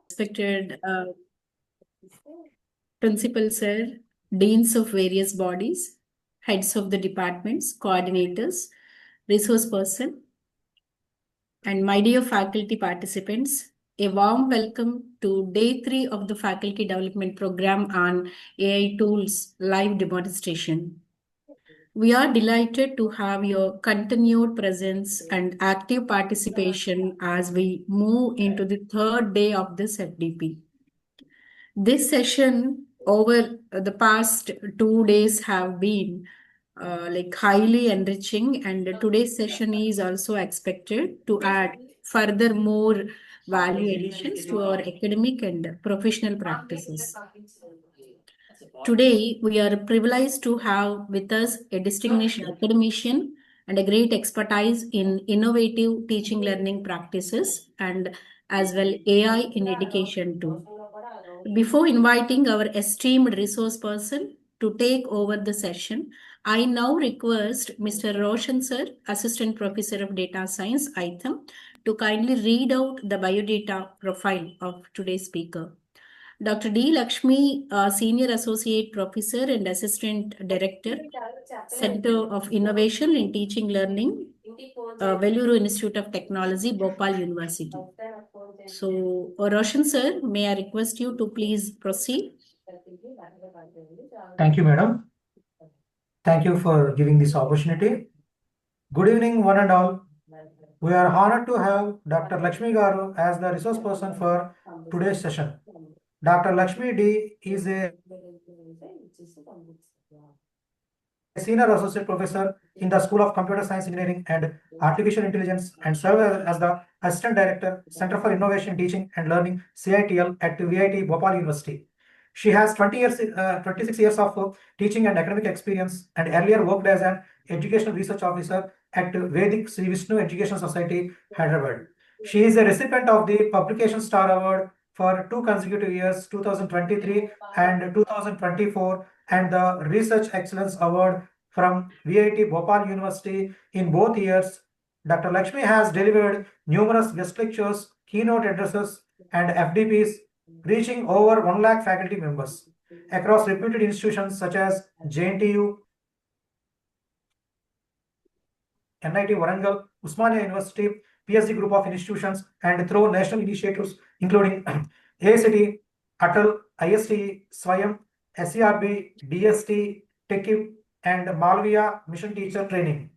Respected Principal Sir, Deans of various bodies, heads of the departments, coordinators, resource person, and my dear faculty participants, a warm welcome to day 3 of the Faculty Development Program on AI Tools live demonstration. We are delighted to have your continued presence and active participation as we move into the third day of this FDP. This session over the past 2 days have been highly enriching, and today's session is also expected to add further more value additions to our academic and professional practices. Today, we are privileged to have with us a distinguished academician and a great expertise in innovative teaching learning practices and as well AI in education too. Before inviting our esteemed resource person to take over the session, I now request Mr. Roshan Sir, Assistant Professor of Data Science, ITHM, to kindly read out the biodata profile of today's speaker. Dr. D. Lakshmi, Senior Associate Professor and Assistant Director, Center of Innovation in Teaching Learning, Veluru Institute of Technology, Bhopal University. So, Roshan sir, may I request you to please proceed? Thank you, madam. Thank you for giving this opportunity. Good evening, one and all. We are honored to have Dr. Lakshmi Garu as the resource person for today's session. Dr. Lakshmi D is a Senior Associate Professor in the School of Computer Science Engineering and Artificial Intelligence and serves as the Assistant Director, Center for Innovation Teaching and Learning, CITL at VIT Bhopal University. She has 26 years of teaching and academic experience and earlier worked as an educational research officer at Vedic Sri Vishnu Education Society, Hyderabad. She is a recipient of the Publication Star Award for 2 consecutive years, 2023 and 2024, and the Research Excellence Award from VIT Bhopal University in both years. Dr. Lakshmi has delivered numerous guest lectures, keynote addresses, and FDPs, reaching over 1 lakh faculty members across reputed institutions such as JNTU, NIT Warangal, Usmania University, PSC Group of Institutions, and through national initiatives including ACT, Atal, IST, Swayam, SCRB, DST, TechIP, and Malviya Mission Teacher Training.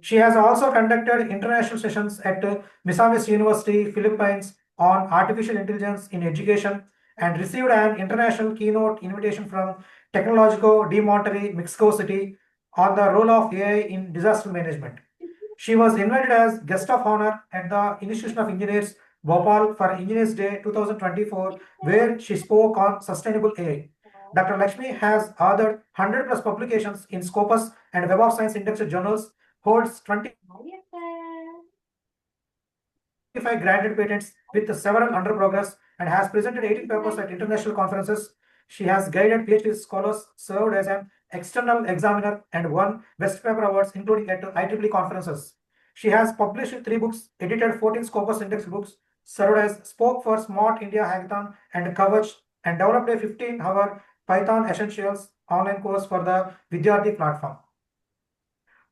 She has also conducted international sessions at Misamis University, Philippines on artificial intelligence in education and received an international keynote invitation from Tecnologico de Monterrey, Mexico City on the role of AI in disaster management. She was invited as guest of honor at the Institution of Engineers, Bhopal for Engineers Day 2024, where she spoke on sustainable AI. Dr. Lakshmi has authored 100 plus publications in Scopus and Web of Science indexed journals, holds 25 granted patents with several under progress, and has presented 18 papers at international conferences. She has guided PhD scholars, served as an external examiner, and won Best Paper Awards, including at IEEE conferences. She has published 3 books, edited 14 Scopus Index books, served as spoke for Smart India Hackathon and Kavach, and developed a 15-hour Python Essentials online course for the Vidyarthi platform.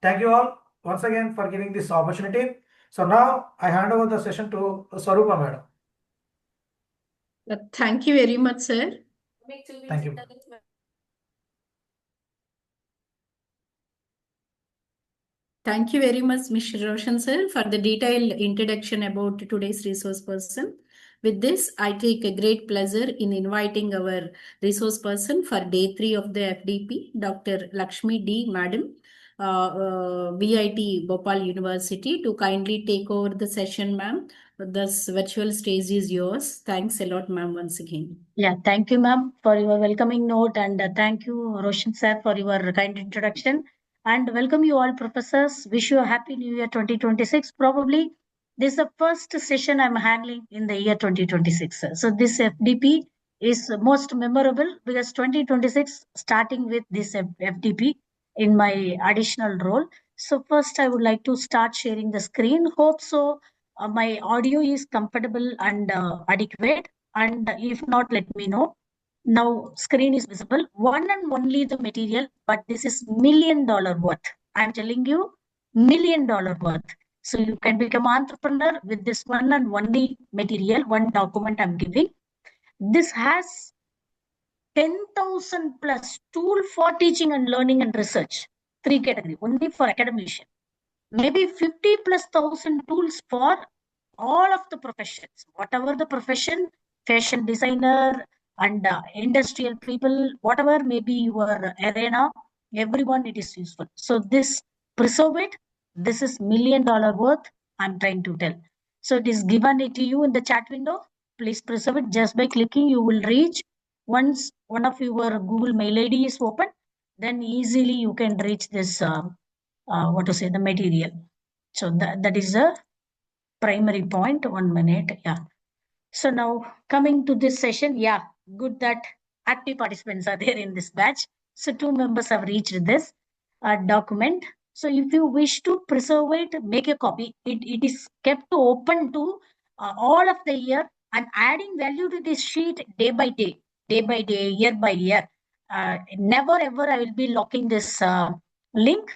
Thank you all once again for giving this opportunity. So now I hand over the session to Swarupa madam. Thank you very much, sir. Thank you. Thank you very much, Mr. Roshan sir, for the detailed introduction about today's resource person. With this, I take a great pleasure in inviting our resource person for day 3 of the FDP, Dr. Lakshmi D. Madam, VIT Bhopal University, to kindly take over the session, ma'am. This virtual stage is yours. Thanks a lot, ma'am, once again. Yeah, thank you, ma'am, for your welcoming note, and thank you, Roshan sir, for your kind introduction. And welcome you all, professors. Wish you a happy new year 2026. Probably this is the first session I'm handling in the year 2026. So this FDP is most memorable because 2026 starting with this FDP in my additional role. So first I would like to start sharing the screen. Hope so my audio is comfortable and adequate, and if not, let me know. Now screen is visible. One and only the material, but this is $1 million worth. I'm telling you, $1 million worth. So you can become entrepreneur with this one and only material, one document I'm giving. This has 10,000 plus tool for teaching and learning and research. 3 category only for academician. Maybe 50 plus thousand tools for all of the professions, whatever the profession, fashion designer and industrial people, whatever may be your arena, everyone it is useful. So this, preserve it. This is $1 million worth, I'm trying to tell. So it is given it to you in the chat window. Please preserve it. Just by clicking, you will reach. Once one of your Google Mail ID is open, then easily you can reach this what to say, the material. So that is a primary point. 1 minute. Yeah. So now coming to this session, yeah, good that active participants are there in this batch. So 2 members have reached this document. So if you wish to preserve it, make a copy. It is kept open to all of the year. I'm adding value to this sheet day by day, year by year. Never ever I will be locking this link.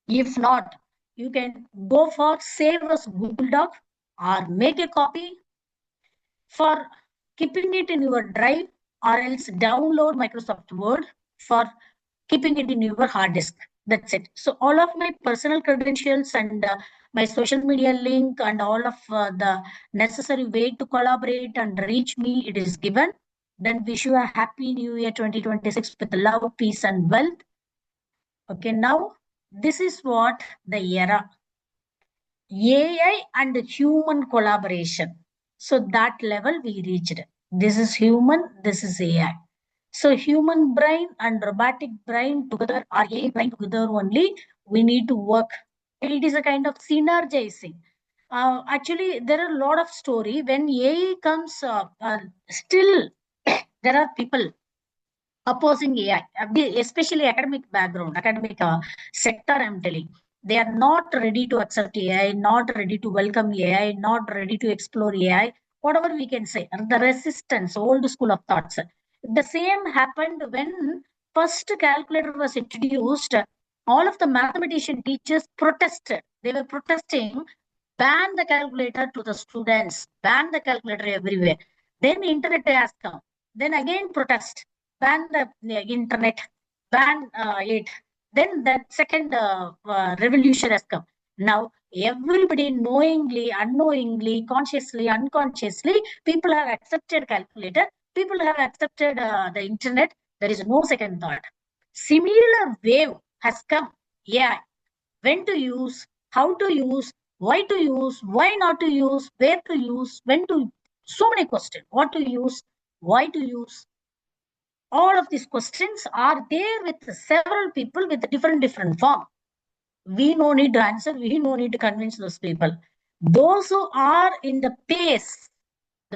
If not, you can go for save as Google Doc or make a copy for keeping it in your drive, or else download Microsoft Word for keeping it in your hard disk. That's it. So all of my personal credentials and my social media link and all of the necessary way to collaborate and reach me, it is given. Then wish you a happy new year 2026 with love, peace and wealth. Okay, now this is what the era. AI and human collaboration. So that level we reached. This is human, this is AI. So human brain and robotic brain together, or AI brain together only, we need to work. It is a kind of synergizing. Actually, there are a lot of story. When AI comes, still there are people opposing AI, especially academic background, academic sector, I'm telling. They are not ready to accept AI, not ready to welcome AI, not ready to explore AI, whatever we can say. The resistance, old school of thoughts. The same happened when first calculator was introduced. All of the mathematician teachers protested. They were protesting, ban the calculator to the students, ban the calculator everywhere. Then internet has come. Then again protest, ban the internet, ban it. Then that second revolution has come. Now everybody knowingly, unknowingly, consciously, unconsciously, people have accepted calculator. People have accepted the internet. There is no second thought. Similar wave has come. Yeah, when to use, how to use, why not to use, where to use, when to. So many questions. What to use, why to use, all of these questions are there with several people with different form. We no need to answer, we no need to convince those people. Those who are in the pace,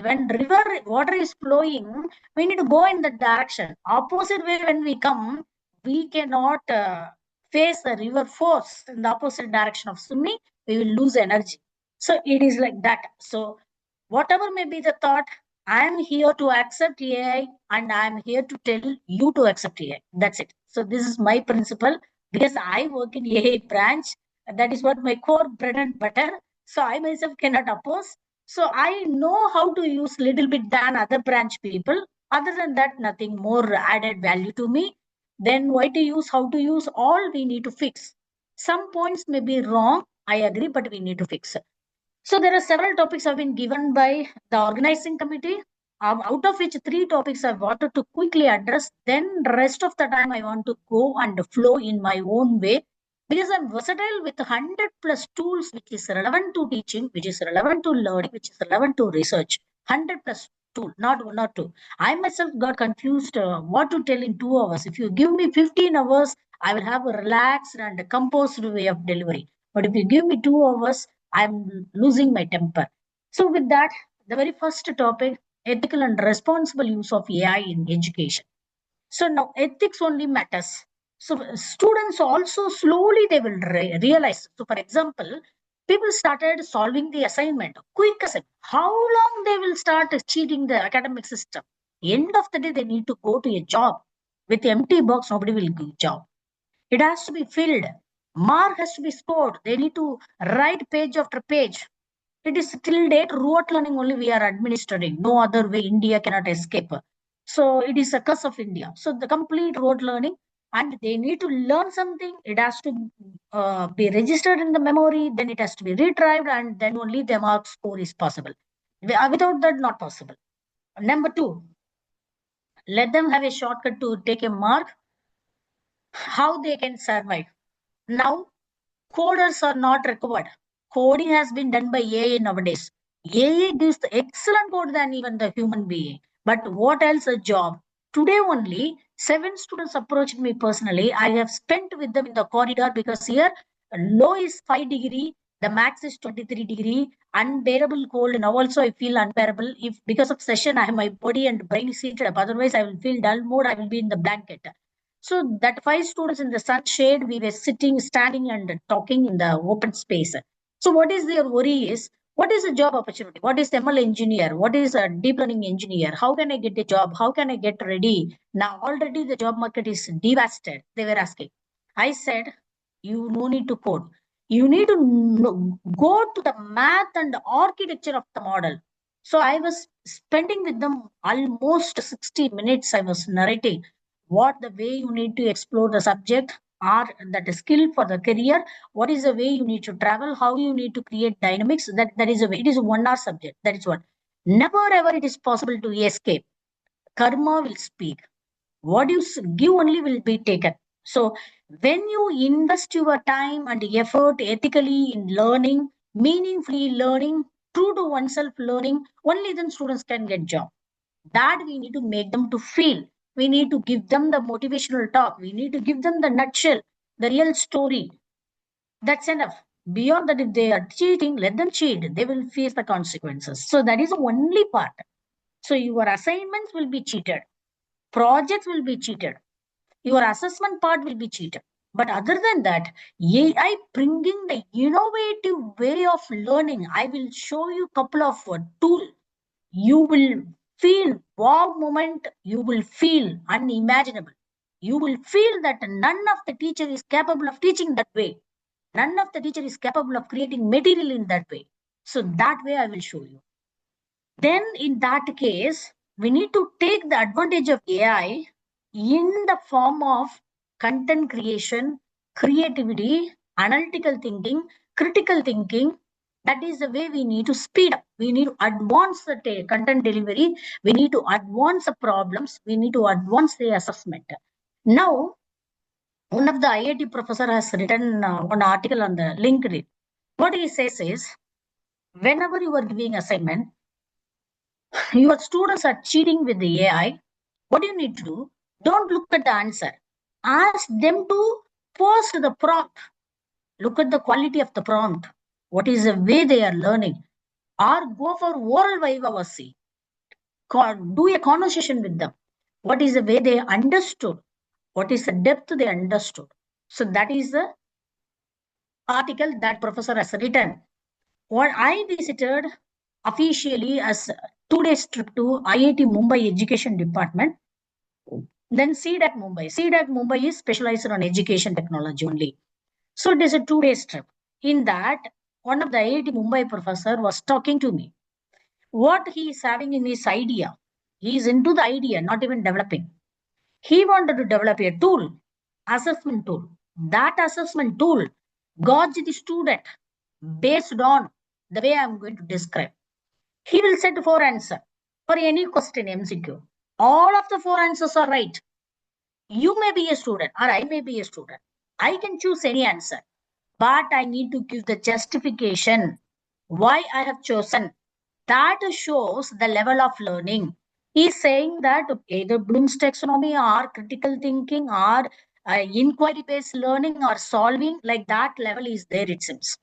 when river water is flowing, we need to go in that direction. Opposite way when we come, we cannot face the river force in the opposite direction of swimming, we will lose energy. So it is like that. So whatever may be the thought, I am here to accept AI and I am here to tell you to accept AI. That's it. So this is my principle, because I work in AI branch. That is what my core bread and butter. So I myself cannot oppose. So I know how to use little bit than other branch people. Other than that, nothing more added value to me. Then why to use, how to use, all we need to fix. Some points may be wrong, I agree, but we need to fix it. So there are several topics have been given by the organizing committee, out of which 3 topics I wanted to quickly address. Then the rest of the time I want to go and flow in my own way, because I'm versatile with 100 plus tools, which is relevant to teaching, which is relevant to learning, which is relevant to research. 100 plus tool, not 1 or 2. I myself got confused what to tell in 2 hours. If you give me 15 hours, I will have a relaxed and composed way of delivery. But if you give me 2 hours, I'm losing my temper. So with that, the very first topic, ethical and responsible use of AI in education. So now ethics only matters. So students also slowly they will realize. So for example, People started solving the assignment, quick assignment. How long they will start cheating the academic system? End of the day, they need to go to a job. With empty box, nobody will give job. It has to be filled. Mark has to be scored. They need to write page after page. It is till date rote learning only we are administering. No other way India cannot escape. So it is a curse of India. So the complete rote learning, and they need to learn something. It has to be registered in the memory. Then it has to be retrieved, and then only the mark score is possible. Without that, not possible. Number two, let them have a shortcut to take a mark. How they can survive. Now, coders are not required. Coding has been done by AI nowadays. AI gives the excellent code than even the human being. But what else a job? Today only, 7 students approached me personally. I have spent with them in the corridor because here low is 5 degree, the max is 23 degree, unbearable cold. Now also I feel unbearable. If because of session, I have my body and brain seated up. Otherwise, I will feel dull mode. I will be in the blanket. So that 5 students in the sunshade, we were sitting, standing and talking in the open space. So what is their worry is, what is a job opportunity? What is ML engineer? What is a deep learning engineer? How can I get a job? How can I get ready? Now already the job market is devastated. They were asking. I said, you no need to code. You need to go to the math and architecture of the model. So I was spending with them almost 60 minutes. I was narrating what the way you need to explore the subject or that skill for the career, what is the way you need to travel, how you need to create dynamics. That is a way. It is a 1 hour subject. That is what. Never ever it is possible to escape. Karma will speak. What you give only will be taken. So when you invest your time and effort ethically in learning, meaningfully learning, true to oneself learning, only then students can get job. That we need to make them to feel. We need to give them the motivational talk. We need to give them the nutshell, the real story. That's enough. Beyond that, if they are cheating, let them cheat. They will face the consequences. So that is the only part. So your assignments will be cheated. Projects will be cheated. Your assessment part will be cheated. But other than that, AI bringing the innovative way of learning. I will show you a couple of tools. You will feel wow moment. You will feel unimaginable. You will feel that none of the teacher is capable of teaching that way. None of the teacher is capable of creating material in that way. So that way I will show you. Then in that case, we need to take the advantage of AI in the form of content creation, creativity, analytical thinking, critical thinking. That is the way we need to speed up. We need to advance the content delivery. We need to advance the problems. We need to advance the assessment. Now, one of the IIT professor has written one article on the LinkedIn. What he says is, whenever you are giving assignment, your students are cheating with the AI. What do you need to do? Don't look at the answer. Ask them to post the prompt. Look at the quality of the prompt. What is the way they are learning? Or go for oral vivacity. Do a conversation with them. What is the way they understood? What is the depth they understood? So that is the article that professor has written. What I visited officially as 2 days trip to IIT Mumbai Education Department. Then CDAC Mumbai. CDAC Mumbai is specialized on education technology only. So it is a 2 days trip. In that, one of the IIT Mumbai professor was talking to me. What he is having in his idea, he is into the idea, not even developing. He wanted to develop a tool, assessment tool. That assessment tool gauge the student based on the way I'm going to describe. He will set 4 answers for any question MCQ. All of the 4 answers are right. You may be a student or I may be a student. I can choose any answer, but I need to give the justification why I have chosen. That shows the level of learning. He's saying that either Bloom's taxonomy or critical thinking or inquiry-based learning or solving, like that level is there, it seems.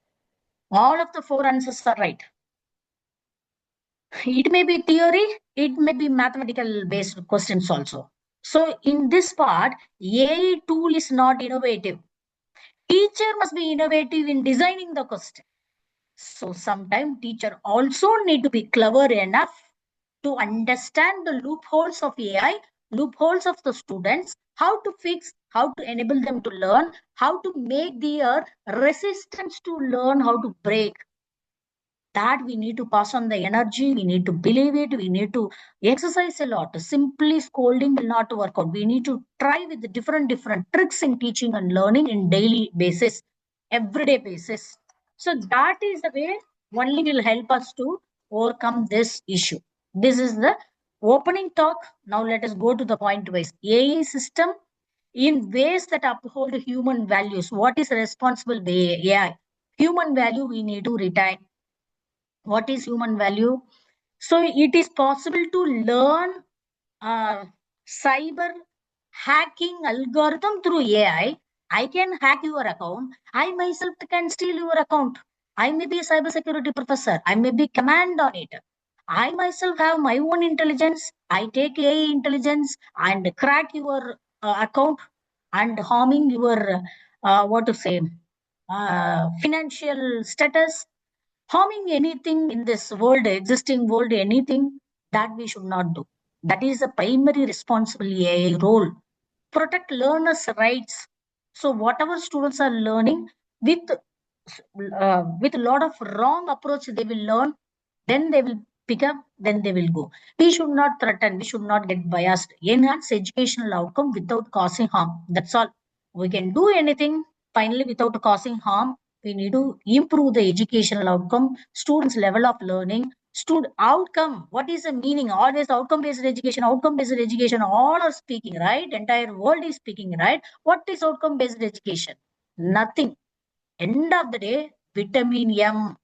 All of the 4 answers are right. It may be theory, it may be mathematical based questions also. So in this part, AI tool is not innovative. Teacher must be innovative in designing the question. So sometimes teacher also need to be clever enough to understand the loopholes of AI, loopholes of the students, how to fix, how to enable them to learn, how to make their resistance to learn, how to break. That we need to pass on the energy, we need to believe it, we need to exercise a lot. Simply scolding will not work out. We need to try with the different tricks in teaching and learning in daily basis, everyday basis. So that is the way only will help us to overcome this issue. This is the opening talk. Now let us go to the point wise. AI system in ways that uphold human values. What is responsible AI? Human value we need to retain. What is human value? So it is possible to learn cyber hacking algorithm through AI. I can hack your account. I myself can steal your account. I may be a cybersecurity professor. I may be command on it. I myself have my own intelligence. I take AI intelligence and crack your account and harming your what to say financial status, harming anything in this world, existing world, anything that we should not do. That is the primary responsibility role. Protect learners' rights. So whatever students are learning with a lot of wrong approach, they will learn, then they will pick up, then they will go. We should not threaten, we should not get biased. Enhance educational outcome without causing harm. That's all. We can do anything finally without causing harm. We need to improve the educational outcome, students' level of learning, student outcome. What is the meaning? Always outcome-based education, outcome-based education, all are speaking, right? Entire world is speaking, right? What is outcome-based education? Nothing. End of the day, vitamin M.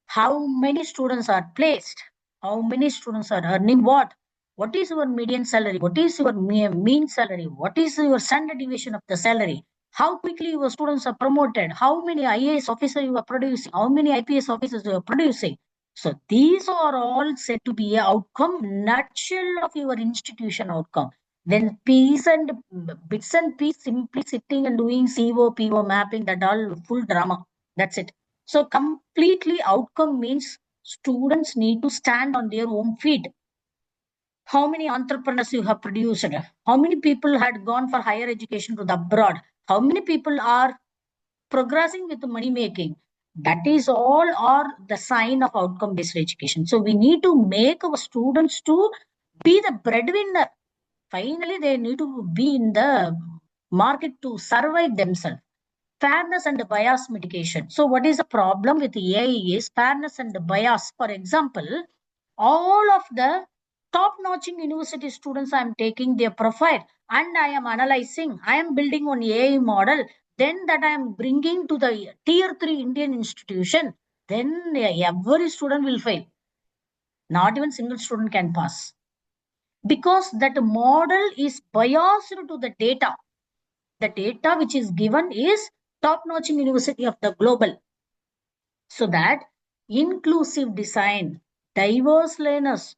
How many students are placed? How many students are earning what? What is your median salary? What is your mean salary? What is your standard deviation of the salary? How quickly your students are promoted? How many IAS officers you are producing? How many IPS officers you are producing? So these are all said to be a outcome, nutshell of your institution outcome. Then piece and bits and piece, simply sitting and doing CO, PO mapping, that all full drama. That's it. So completely outcome means students need to stand on their own feet. How many entrepreneurs you have produced? How many people had gone for higher education to the abroad? How many people are progressing with the money making? That is all are the sign of outcome based education. So we need to make our students to be the breadwinner. Finally, they need to be in the market to survive themselves. Fairness and bias mitigation. So what is the problem with AI is fairness and bias. For example, all of the top-notching university students, I am taking their profile and I am analyzing, I am building on AI model, then that I am bringing to the tier 3 Indian institution, then every student will fail. Not even single student can pass. Because that model is biased to the data. The data which is given is top-notching university of the global. So that inclusive design, diverse learners,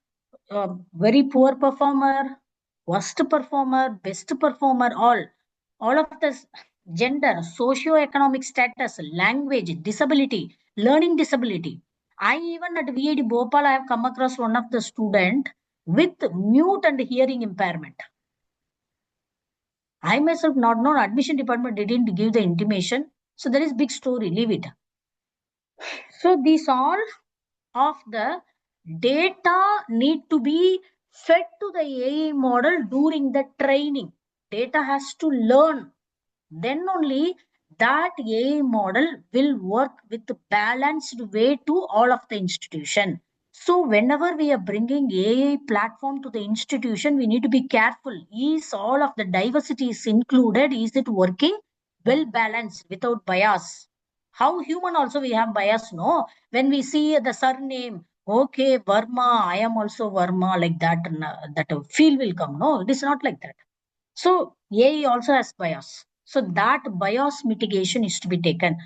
very poor performer, worst performer, best performer, all of this gender, socio-economic status, language, disability, learning disability. I even at VID Bhopal, I have come across one of the student with mute and hearing impairment. I myself not known, admission department didn't give the intimation. So there is big story, leave it. So these all of the data need to be fed to the AI model during the training. Data has to learn. Then only that AI model will work with the balanced way to all of the institution. So whenever we are bringing AI platform to the institution, we need to be careful. Is all of the diversity is included? Is it working well balanced without bias? How human also we have bias, no? When we see the surname, okay, Verma, I am also Verma, like that, that feel will come. No, it is not like that. So AI also has bias. So that bias mitigation is to be taken.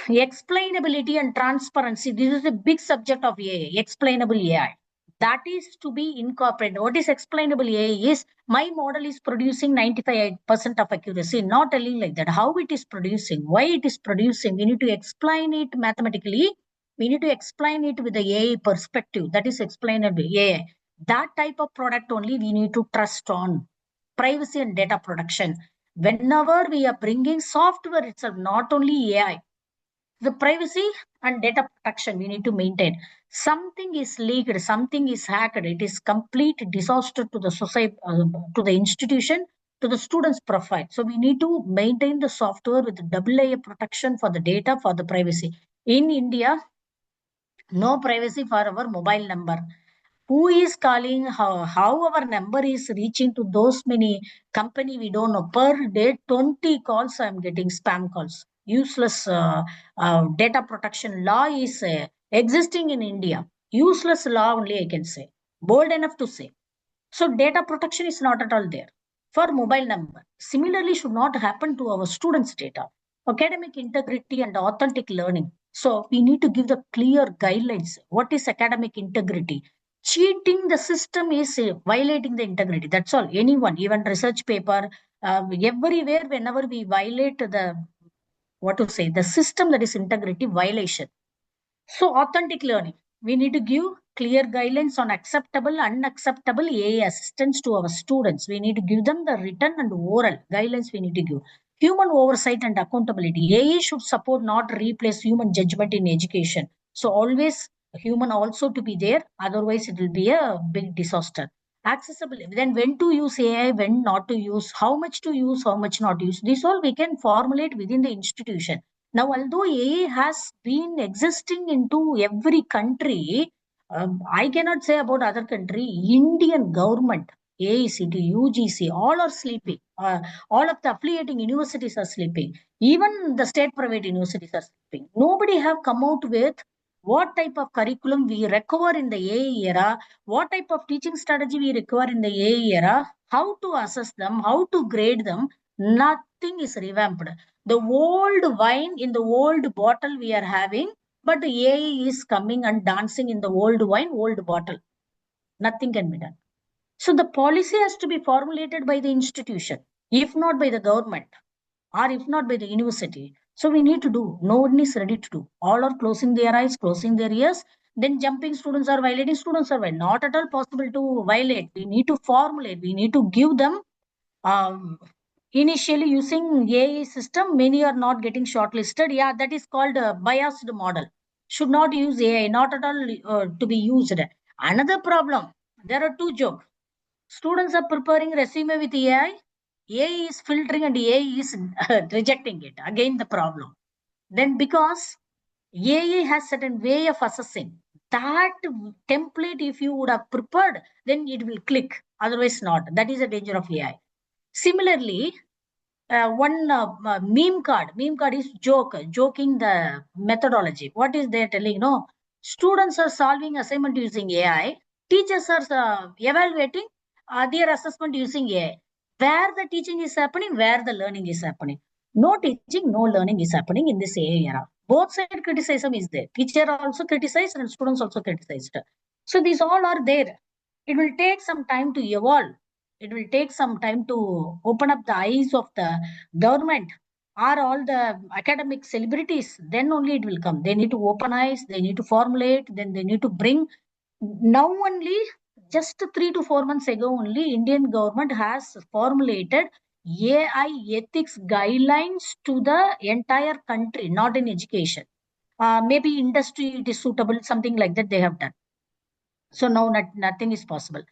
Explainability and transparency. This is a big subject of AI, explainable AI. That is to be incorporated. What is explainable AI is my model is producing 95% of accuracy, not telling like that. How it is producing, why it is producing. We need to explain it mathematically. We need to explain it with the AI perspective. That is explainable AI. That type of product only we need to trust on. Privacy and data protection. Whenever we are bringing software itself, not only AI, the privacy and data protection we need to maintain. Something is leaked, something is hacked, it is complete disaster to the society, to the institution, to the student's profile. So we need to maintain the software with double layer protection for the data, for the privacy. In India, no privacy for our mobile number. Who is calling, how our number is reaching to those many company, we don't know. Per day 20 calls I'm getting, spam calls. Useless data protection law is existing in India. Useless law only, I can say, bold enough to say. So data protection is not at all there for mobile number. Similarly, should not happen to our students' data. Academic integrity and authentic learning. So we need to give the clear guidelines. What is academic integrity? Cheating the system is violating the integrity. That's all. Anyone, even research paper, everywhere, whenever we violate the, what to say, the system, that is integrity violation. So authentic learning, we need to give clear guidelines on acceptable, unacceptable AI assistance to our students. We need to give them the written and oral guidelines we need to give. Human oversight and accountability. AI should support, not replace human judgment in education. So always human also to be there. Otherwise, it will be a big disaster. Accessible. Then when to use AI, when not to use, how much to use, how much not to use. This all we can formulate within the institution. Now, although AI has been existing into every country, I cannot say about other country. Indian government, AICT, UGC, all are sleeping. All of the affiliating universities are sleeping. Even the state private universities are sleeping. Nobody have come out with what type of curriculum we require in the AI era, what type of teaching strategy we require in the AI era, how to assess them, how to grade them. Nothing is revamped. The old wine in the old bottle we are having, but the AI is coming and dancing in the old wine, old bottle. Nothing can be done. So the policy has to be formulated by the institution, if not by the government, or if not by the university. So we need to do. No one is ready to do. All are closing their eyes, closing their ears. Then jumping students are violating, students are violating. Not at all possible to violate. We need to formulate. We need to give them initially using AI system, many are not getting shortlisted. Yeah, that is called a biased model. Should not use AI, not at all to be used. Another problem, there are two jokes. Students are preparing resume with AI. AI is filtering and AI is rejecting it. Again, the problem. Then because AI has certain way of assessing, that template, if you would have prepared, then it will click. Otherwise, not. That is a danger of AI. Similarly, one meme card is joking the methodology. What is they telling? No, students are solving assignment using AI. Teachers are evaluating their assessment using AI. Where the teaching is happening, where the learning is happening. No teaching, no learning is happening in this AI era. Both side criticism is there. Teacher also criticized and students also criticized. So these all are there. It will take some time to evolve. It will take some time to open up the eyes of the government or all the academic celebrities. Then only it will come. They need to open eyes, they need to formulate, then they need to bring. Now only, just 3 to 4 months ago only, Indian government has formulated AI ethics guidelines to the entire country, not in education. Maybe industry it is suitable, something like that they have done. So now nothing is possible.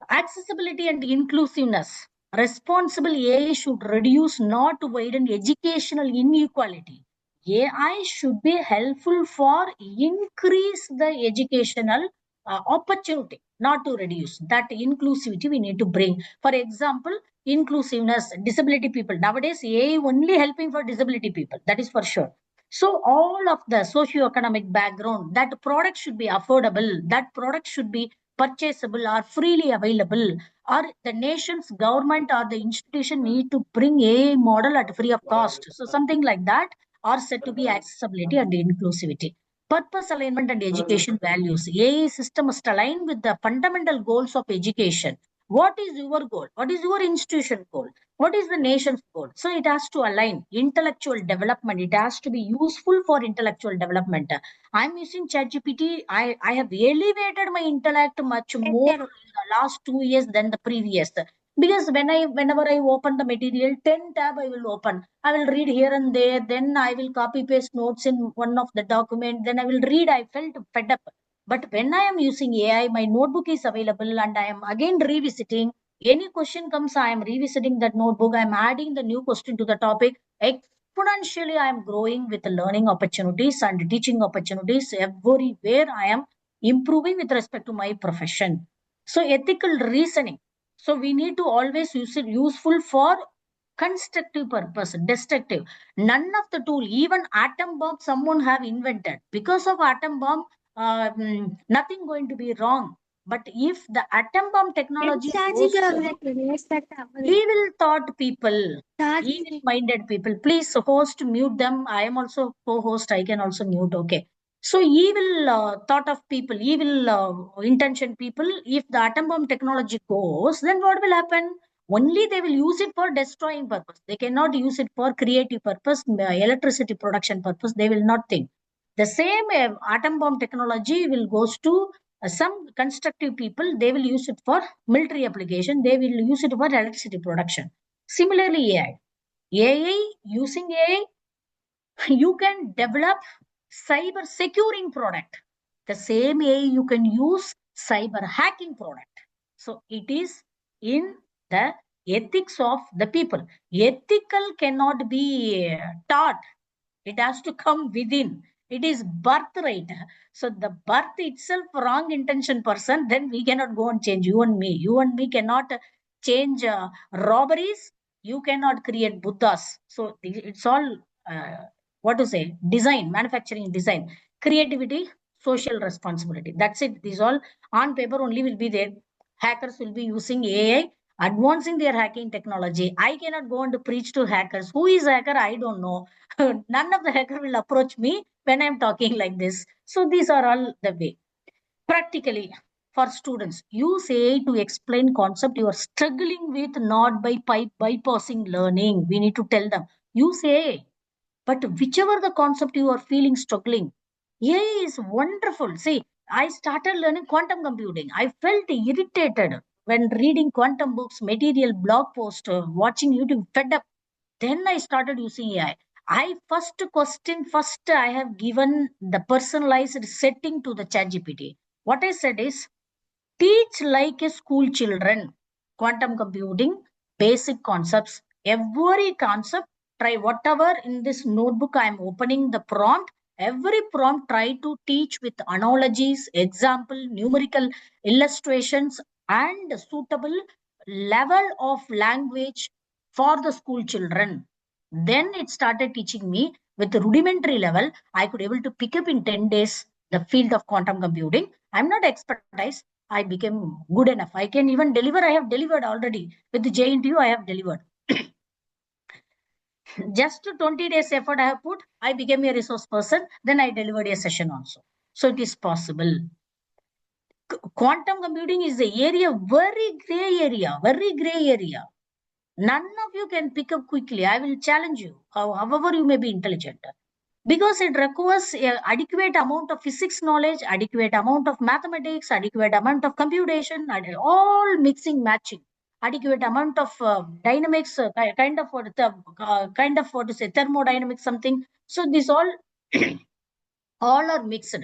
Accessibility and inclusiveness. Responsible AI should reduce, not widen educational inequality. AI should be helpful for increase the educational opportunity, not to reduce. That inclusivity we need to bring. For example, inclusiveness, disability people. Nowadays, AI only helping for disability people. That is for sure. So all of the socio-economic background, that product should be affordable. That product should be purchasable or freely available, or the nation's government or the institution need to bring a model at free of cost. So something like that are said to be accessibility and inclusivity. Purpose alignment and education values. AI system must align with the fundamental goals of education. What is your goal? What is your institution goal? What is the nation's goal? So it has to align intellectual development. It has to be useful for intellectual development. I'm using ChatGPT. I have elevated my intellect much more in the last 2 years than the previous. Because whenever I open the material, 10 tab I will open. I will read here and there. Then I will copy paste notes in one of the document. Then I will read. I felt fed up. But when I am using AI, my notebook is available and I am again revisiting. Any question comes, I am revisiting that notebook. I am adding the new question to the topic. Exponentially, I am growing with the learning opportunities and teaching opportunities everywhere. I am improving with respect to my profession. So ethical reasoning. So we need to always use it useful for constructive purpose, destructive. None of the tool, even atom bomb, someone have invented. Because of atom bomb, nothing going to be wrong. But if the atom bomb technology goes to evil thought people, evil minded people, please host mute them. I am also co-host. I can also mute. Okay. So evil thought of people, evil intention people, if the atom bomb technology goes, then what will happen? Only they will use it for destroying purpose. They cannot use it for creative purpose, electricity production purpose. They will not think. The same atom bomb technology will goes to some constructive people. They will use it for military application. They will use it for electricity production. Similarly, AI, using AI, you can develop cyber securing product. The same AI you can use cyber hacking product. So it is in the ethics of the people. Ethical cannot be taught. It has to come within. It is birthright. So the birth itself wrong intention person, then we cannot go and change. You and me. You and me cannot change robberies. You cannot create Buddhas. So it's all what to say, design, manufacturing design, creativity, social responsibility. That's it. These all on paper only will be there. Hackers will be using AI, advancing their hacking technology. I cannot go and preach to hackers. Who is hacker? I don't know. None of the hacker will approach me when I'm talking like this. So these are all the way. Practically, for students, use AI to explain concept you are struggling with, not by bypassing learning. We need to tell them, use AI. But whichever the concept you are feeling struggling, AI is wonderful. See, I started learning quantum computing. I felt irritated when reading quantum books, material, blog post, watching YouTube, fed up. Then I started using AI. First I have given the personalized setting to the ChatGPT. What I said is, teach like a school children. Quantum computing, basic concepts, every concept, try whatever in this notebook I am opening the prompt. Every prompt try to teach with analogies, example, numerical illustrations, and suitable level of language for the school children. Then it started teaching me with the rudimentary level. I could able to pick up in 10 days the field of quantum computing. I'm not expertise. I became good enough. I can even deliver. I have delivered already. With the JNTU, I have delivered. Just 20 days effort I have put, I became a resource person. Then I delivered a session also. So it is possible. Quantum computing is the area, very gray area. None of you can pick up quickly. I will challenge you, however you may be intelligent. Because it requires adequate amount of physics knowledge, adequate amount of mathematics, adequate amount of computation, and all mixing, matching, adequate amount of dynamics, kind of what to say, thermodynamics, something. So this all all are mixed.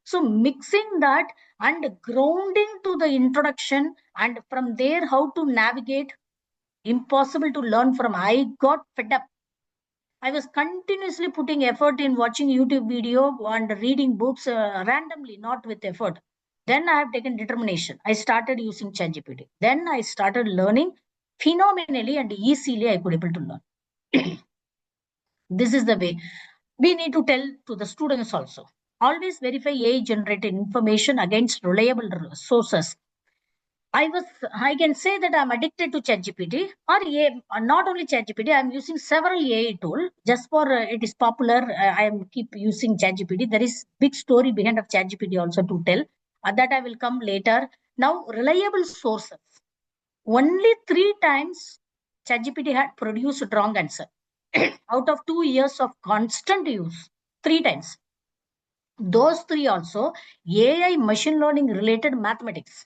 So mixing that and grounding to the introduction, and from there how to navigate, impossible to learn from. I got fed up. I was continuously putting effort in watching YouTube video and reading books randomly, not with effort. Then I have taken determination. I started using ChatGPT. Then I started learning phenomenally and easily. I could able to learn. This is the way we need to tell to the students also. Always verify AI generated information against reliable sources. I can say that I'm addicted to ChatGPT or not only ChatGPT. I'm using several AI tool just for it is popular. I am keep using ChatGPT. There is big story behind of ChatGPT also to tell. That I will come later. Now, reliable sources. Only 3 times ChatGPT had produced wrong answer out of 2 years of constant use. 3 times. Those 3 also AI machine learning related mathematics.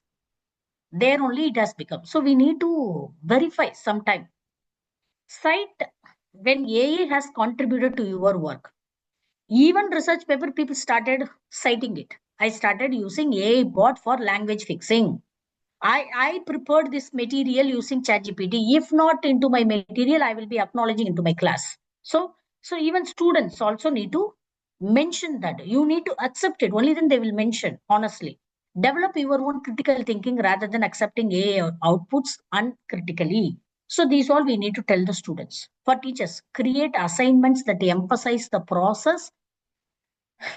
There only it has become. So we need to verify sometime. Cite when AI has contributed to your work. Even research paper people started citing it. I started using AI bot for language fixing. I prepared this material using ChatGPT. If not into my material, I will be acknowledging into my class. So even students also need to mention that. You need to accept it. Only then they will mention, honestly. Develop your own critical thinking rather than accepting AI outputs uncritically. So these all we need to tell the students. For teachers, create assignments that emphasize the process.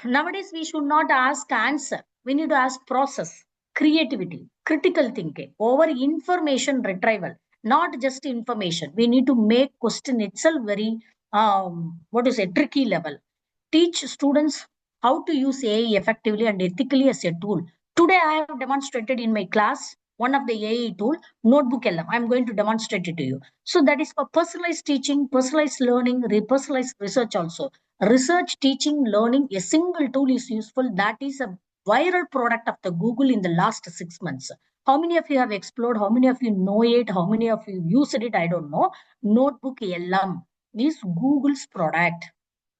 Nowadays, we should not ask answer. We need to ask process, creativity, critical thinking over information retrieval, not just information. We need to make question itself very, tricky level. Teach students how to use AI effectively and ethically as a tool. Today, I have demonstrated in my class one of the AI tool, Notebook LM. I'm going to demonstrate it to you. So that is for personalized teaching, personalized learning, personalized research also. Research, teaching, learning, a single tool is useful. That is a viral product of the Google in the last 6 months. How many of you have explored? How many of you know it? How many of you used it? I don't know. Notebook LM is Google's product.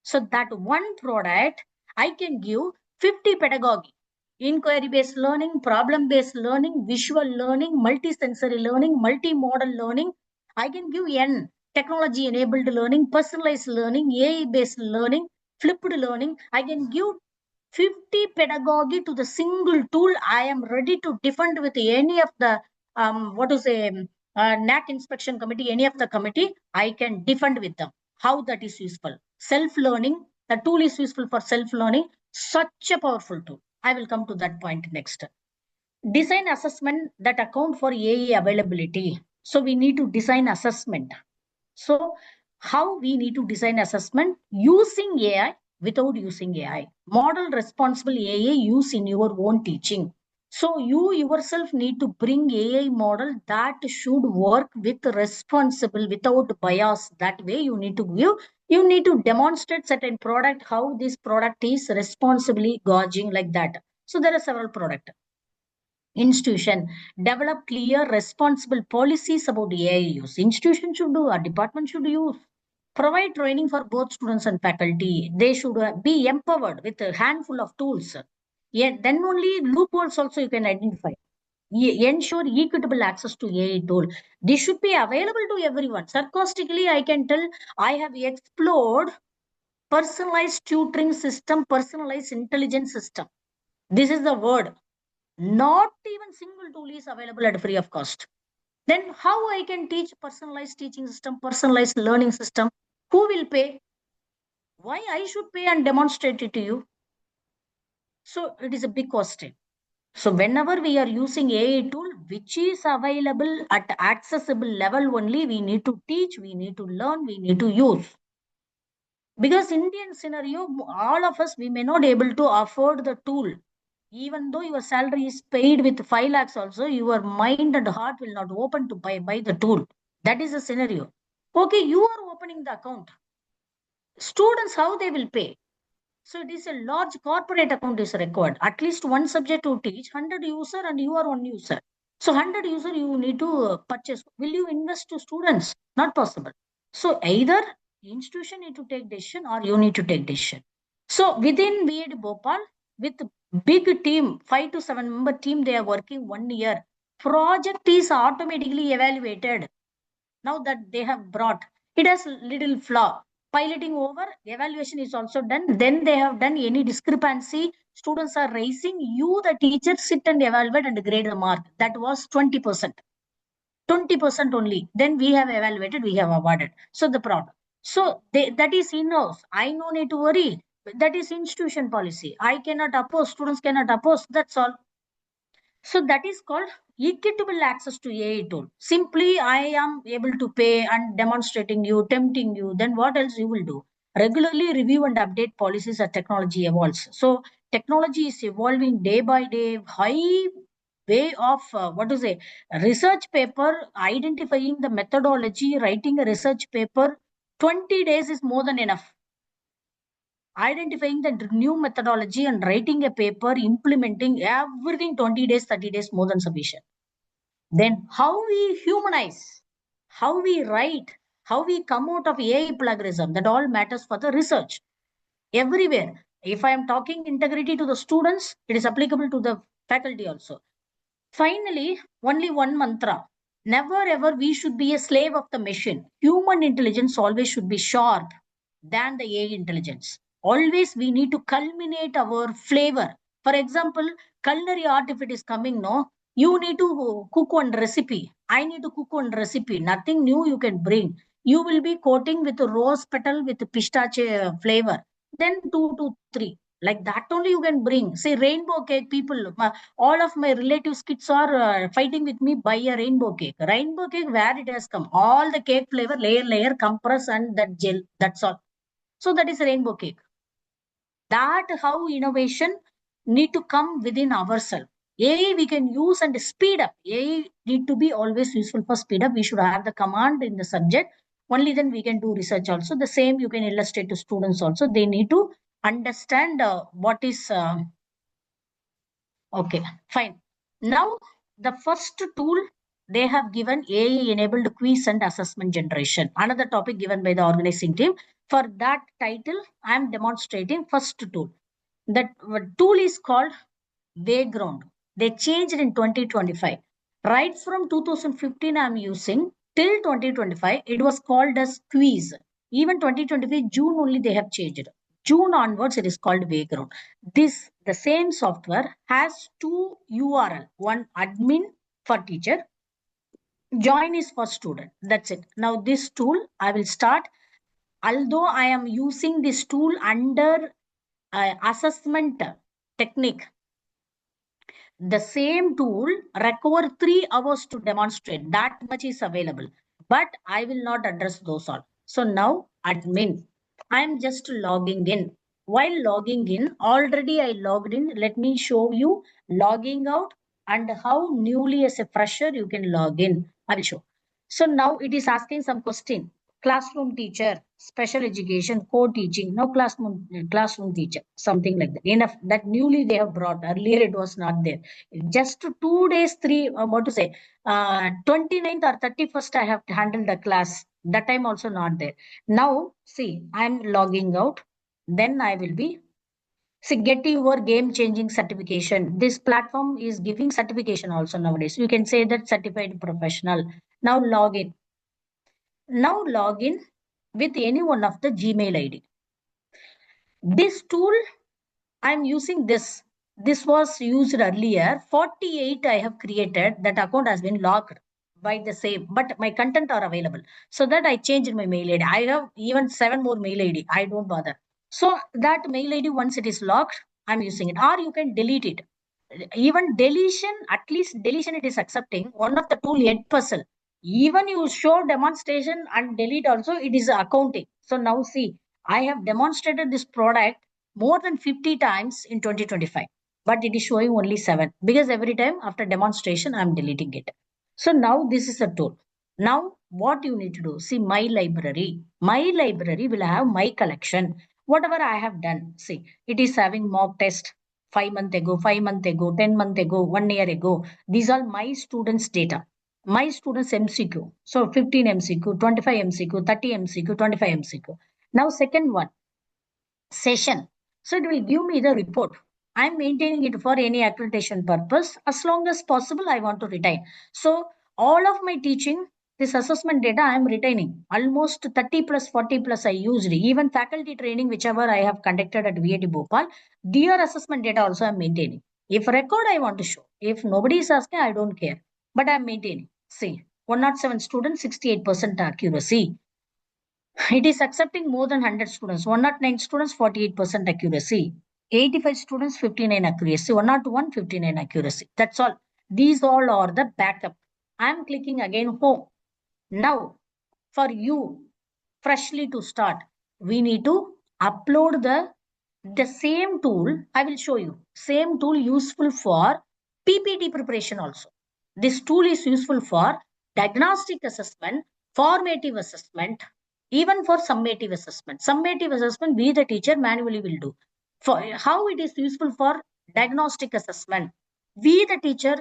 So that one product, I can give 50 pedagogy, inquiry-based learning, problem-based learning, visual learning, multisensory learning, multimodal learning. I can give N, technology-enabled learning, personalized learning, AI-based learning, flipped learning. I can give 50 pedagogy to the single tool. I am ready to defend with any of the, NAC inspection committee, any of the committee, I can defend with them. How that is useful. Self-learning, the tool is useful for self-learning. Such a powerful tool. I will come to that point next. Design assessment that account for AI availability. So we need to design assessment. So how we need to design assessment using AI without using AI. Model responsible AI use in your own teaching. So you yourself need to bring AI model that should work with responsible, without bias. That way you need to give, you need to demonstrate certain product, how this product is responsibly gauging like that. So there are several products. Institution, develop clear, responsible policies about AI use. Institution should do, a department should use. Provide training for both students and faculty. They should be empowered with a handful of tools. Yeah, then only loopholes also you can identify. Ensure equitable access to AI tool. This should be available to everyone. Sarcastically, I can tell I have explored personalized tutoring system, personalized intelligence system. This is the word. Not even single tool is available at free of cost. Then how I can teach personalized teaching system, personalized learning system? Who will pay? Why I should pay and demonstrate it to you? So it is a big question. So whenever we are using AI tool, which is available at accessible level only, we need to teach, we need to learn, we need to use. Because Indian scenario, all of us, we may not able to afford the tool. Even though your salary is paid with 5 lakhs also, your mind and heart will not open to buy the tool. That is the scenario. Okay, you are opening the account. Students, how they will pay? So it is a large corporate account is required. At least one subject to teach, 100 user and you are one user. So 100 user you need to purchase. Will you invest to students? Not possible. So either institution need to take decision or you need to take decision. So within B.Ed Bhopal, with big team, 5 to 7 member team, they are working 1 year. Project is automatically evaluated. Now that they have brought, it has little flaw. Piloting over, evaluation is also done. Then they have done any discrepancy. Students are raising, you, the teacher, sit and evaluate and grade the mark. That was 20%. 20% only. Then we have evaluated, we have awarded. So the problem. So that is in-house. I no need to worry. That is institution policy. I cannot oppose, students cannot oppose. That's all. So that is called equitable access to AI tool. Simply, I am able to pay and demonstrating you, tempting you. Then what else you will do? Regularly review and update policies as technology evolves. So technology is evolving day by day. High way of research paper, identifying the methodology, writing a research paper, 20 days is more than enough. Identifying the new methodology and writing a paper, implementing everything, 20 days, 30 days, more than sufficient. Then how we humanize, how we write, how we come out of AI plagiarism, that all matters for the research. Everywhere. If I am talking integrity to the students, it is applicable to the faculty also. Finally, only one mantra. Never ever we should be a slave of the machine. Human intelligence always should be sharp than the AI intelligence. Always we need to culminate our flavor. For example, culinary art, if it is coming, no, you need to cook one recipe. I need to cook one recipe. Nothing new you can bring. You will be coating with a rose petal with pistachio flavor. Then 2 to 3. Like that only you can bring. Say rainbow cake, people. All of my relatives' kids are fighting with me, buy a rainbow cake. Rainbow cake, where it has come? All the cake flavor, layer, compress, and that gel. That's all. So that is rainbow cake. That how innovation need to come within ourselves. AI we can use and speed up. AI need to be always useful for speed up. We should have the command in the subject. Only then we can do research also. The same you can illustrate to students also. They need to understand what is okay, fine. Now, the first tool they have given AI enabled quiz and assessment generation. Another topic given by the organizing team. For that title, I am demonstrating first tool. That tool is called Wayground. They changed in 2025. Right from 2015, I am using till 2025. It was called as quiz. Even 2025 June only they have changed. June onwards, it is called Wayground. The same software has two URL. One admin for teacher, join is for student. That's it. Now this tool I will start. Although I am using this tool under assessment technique, the same tool require 3 hours to demonstrate. That much is available, but I will not address those all. So now admin, I am just logging in. While logging in, already I logged in. Let me show you logging out and how newly as a fresher you can log in. I will show. So now it is asking some question. Classroom teacher, special education, co-teaching, no classroom teacher, something like that. Enough that newly they have brought. Earlier it was not there. Just 2 days, 29th or 31st, I have handled the class. That time also not there. Now, see, I'm logging out. Then I will be, see, get your game-changing certification. This platform is giving certification also nowadays. You can say that certified professional. Now log in. Now log in with any one of the Gmail ID. This tool, I'm using this. This was used earlier. 48 I have created. That account has been locked by the same, but my content are available. So that I changed my mail ID. I have even 7 more mail ID. I don't bother. So that mail ID, once it is locked, I'm using it. Or you can delete it. Even deletion, at least deletion it is accepting. One of the tool Edpuzzle. Even you show demonstration and delete also, it is accounting. So now see, I have demonstrated this product more than 50 times in 2025, but it is showing only 7 because every time after demonstration I'm deleting it. So now this is a tool. Now what you need to do, see, my library will have my collection, whatever I have done. See, it is having mock test 5 months ago, 5 months ago, 10 months ago, 1 year ago. These are my students data, my students MCQ. So 15 MCQ, 25 MCQ, 30 MCQ, 25 MCQ. Now second one, session. So it will give me the report. I'm maintaining it for any accreditation purpose. As long as possible, I want to retain. So all of my teaching, this assessment data, I'm retaining. Almost 30 plus, 40 plus I used. Even faculty training, whichever I have conducted at VIT Bhopal, their assessment data also I'm maintaining. If record, I want to show. If nobody is asking, I don't care. But I'm maintaining. See, 107 students, 68% accuracy. It is accepting more than 100 students. 109 students, 48% accuracy. 85 students, 59 accuracy. 101, 59 accuracy. That's all. These all are the backup. I'm clicking again home. Now, for you, freshly to start, we need to upload the same tool. I will show you. Same tool useful for PPT preparation also. This tool is useful for diagnostic assessment, formative assessment, even for summative assessment. Summative assessment, we the teacher manually will do. For how it is useful for diagnostic assessment, we the teacher,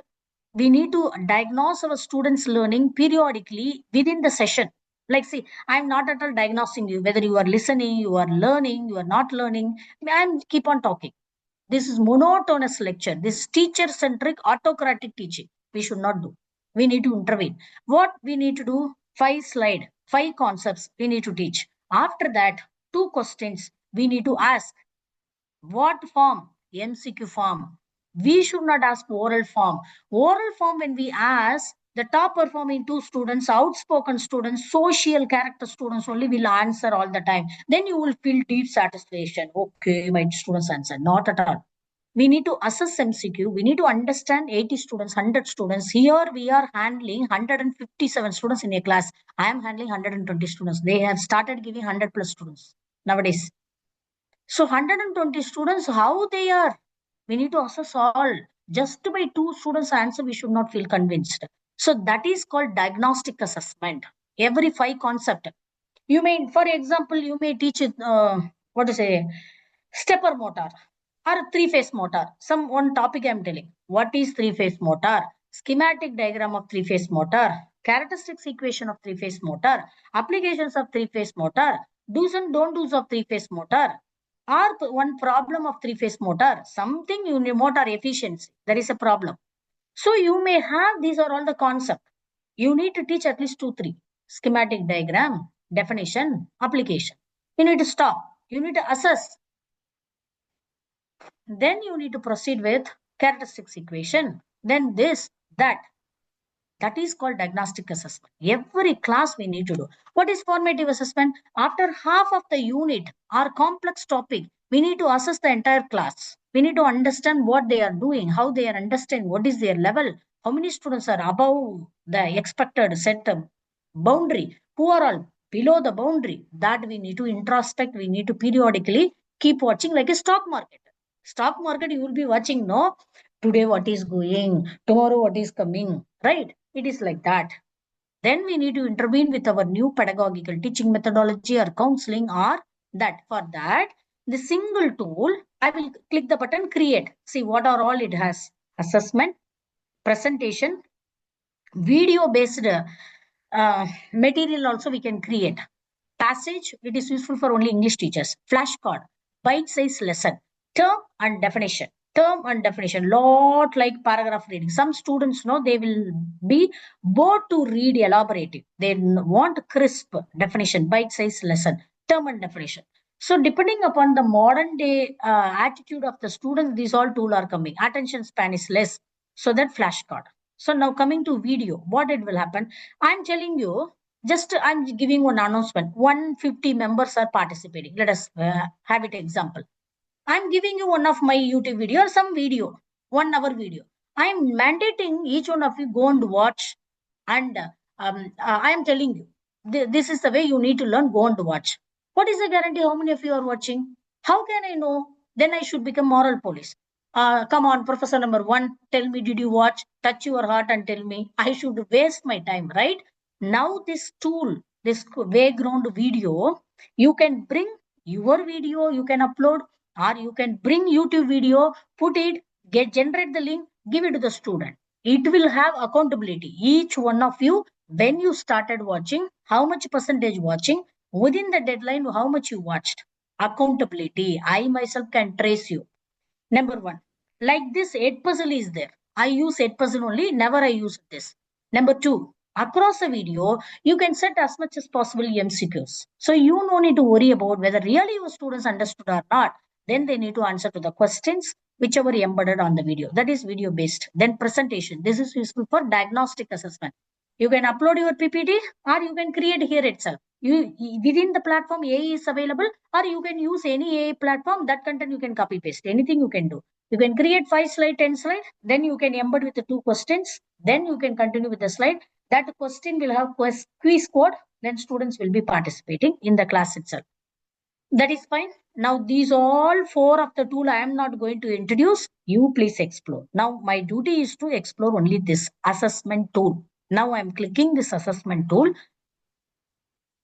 we need to diagnose our students' learning periodically within the session. Like, see, I'm not at all diagnosing you, whether you are listening, you are learning, you are not learning. I'm keep on talking. This is monotonous lecture. This is teacher-centric, autocratic teaching. We should not do. We need to intervene. What we need to do? 5 slides, 5 concepts we need to teach. After that, 2 questions we need to ask. What form? MCQ form. We should not ask oral form. Oral form, when we ask, the top performing 2 students, outspoken students, social character students only will answer all the time. Then you will feel deep satisfaction. Okay, my students answer. Not at all. We need to assess MCQ. We need to understand 80 students, 100 students. Here we are handling 157 students in a class. I am handling 120 students. They have started giving 100 plus students nowadays. So 120 students, how they are? We need to assess all. Just by 2 students answer, we should not feel convinced. So that is called diagnostic assessment. Every 5 concept. You may, for example, you may teach it, what to say, stepper motor or 3-phase motor. Some one topic I am telling. What is 3-phase motor? Schematic diagram of 3-phase motor. Characteristics equation of 3-phase motor. Applications of 3-phase motor. Do's and don't do's of 3-phase motor. Or one problem of 3-phase motor. Something in motor efficiency. There is a problem. So you may have, these are all the concept. You need to teach at least 2-3. Schematic diagram, definition, application. You need to stop. You need to assess. Then you need to proceed with characteristics equation. Then this, that. That is called diagnostic assessment. Every class we need to do. What is formative assessment? After half of the unit or complex topic, we need to assess the entire class. We need to understand what they are doing, how they are understanding, what is their level, how many students are above the expected set boundary, who are all below the boundary. That we need to introspect. We need to periodically keep watching, like a stock market. Stock market, you will be watching, no? Today what is going, tomorrow what is coming, right? It is like that. Then we need to intervene with our new pedagogical teaching methodology or counseling or that. For that, the single tool, I will click the button create. See what are all it has. Assessment, presentation, video based material also we can create. Passage, it is useful for only English teachers. Flashcard, bite-sized lesson, term and definition. Term and definition, lot like paragraph reading. Some students know they will be bored to read elaborative. They want crisp definition, bite-sized lesson, term and definition. So depending upon the modern day attitude of the students, these all tools are coming. Attention span is less. So that flashcard. So now coming to video, what it will happen? I'm telling you, just I'm giving one announcement. 150 members are participating. Let us have it example. I'm giving you one of my YouTube video or some video, 1 hour video. I'm mandating each one of you go and watch, and I am telling you, this is the way you need to learn. Go and watch. What is the guarantee? How many of you are watching? How can I know? Then I should become moral police. Come on, professor number 1, tell me, did you watch? Touch your heart and tell me. I should waste my time, right? Now this tool, this background video, you can bring your video, you can upload, or you can bring YouTube video, put it, generate the link, give it to the student. It will have accountability. Each one of you, when you started watching, how much percentage watching, within the deadline, how much you watched. Accountability. I myself can trace you. Number 1, like this 8 puzzle is there. I use 8 puzzle only, never I use this. Number 2, across a video, you can set as much as possible MCQs. So you no need to worry about whether really your students understood or not. Then they need to answer to the questions, whichever embedded on the video. That is video based. Then presentation. This is useful for diagnostic assessment. You can upload your PPT or you can create here itself. Within the platform, AI is available, or you can use any AI platform. That content you can copy paste. Anything you can do. You can create 5 slide, 10 slide. Then you can embed with the 2 questions. Then you can continue with the slide. That question will have quiz code. Then students will be participating in the class itself. That is fine. Now these all 4 of the tool I am not going to introduce. You please explore. Now my duty is to explore only this assessment tool. Now I am clicking this assessment tool.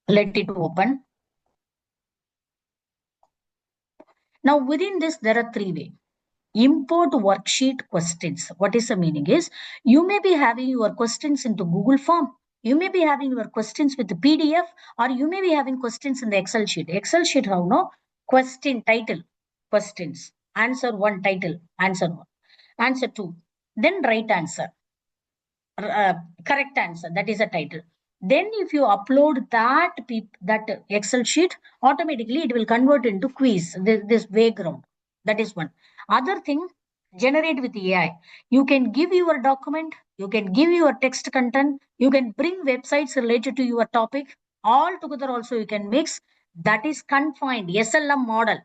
Let it open. Now within this there are 3 ways. Import worksheet questions. What is the meaning is, you may be having your questions into Google form. You may be having your questions with the PDF, or you may be having questions in the Excel sheet. Excel sheet, how no? Question title, questions. Answer 1 title, answer 1. Answer 2. Then right answer. Correct answer, that is a title. Then if you upload that Excel sheet, automatically it will convert into quiz, this background. That is one. Other thing, generate with AI. You can give your document, you can give your text content, you can bring websites related to your topic, all together also you can mix. That is confined SLM model,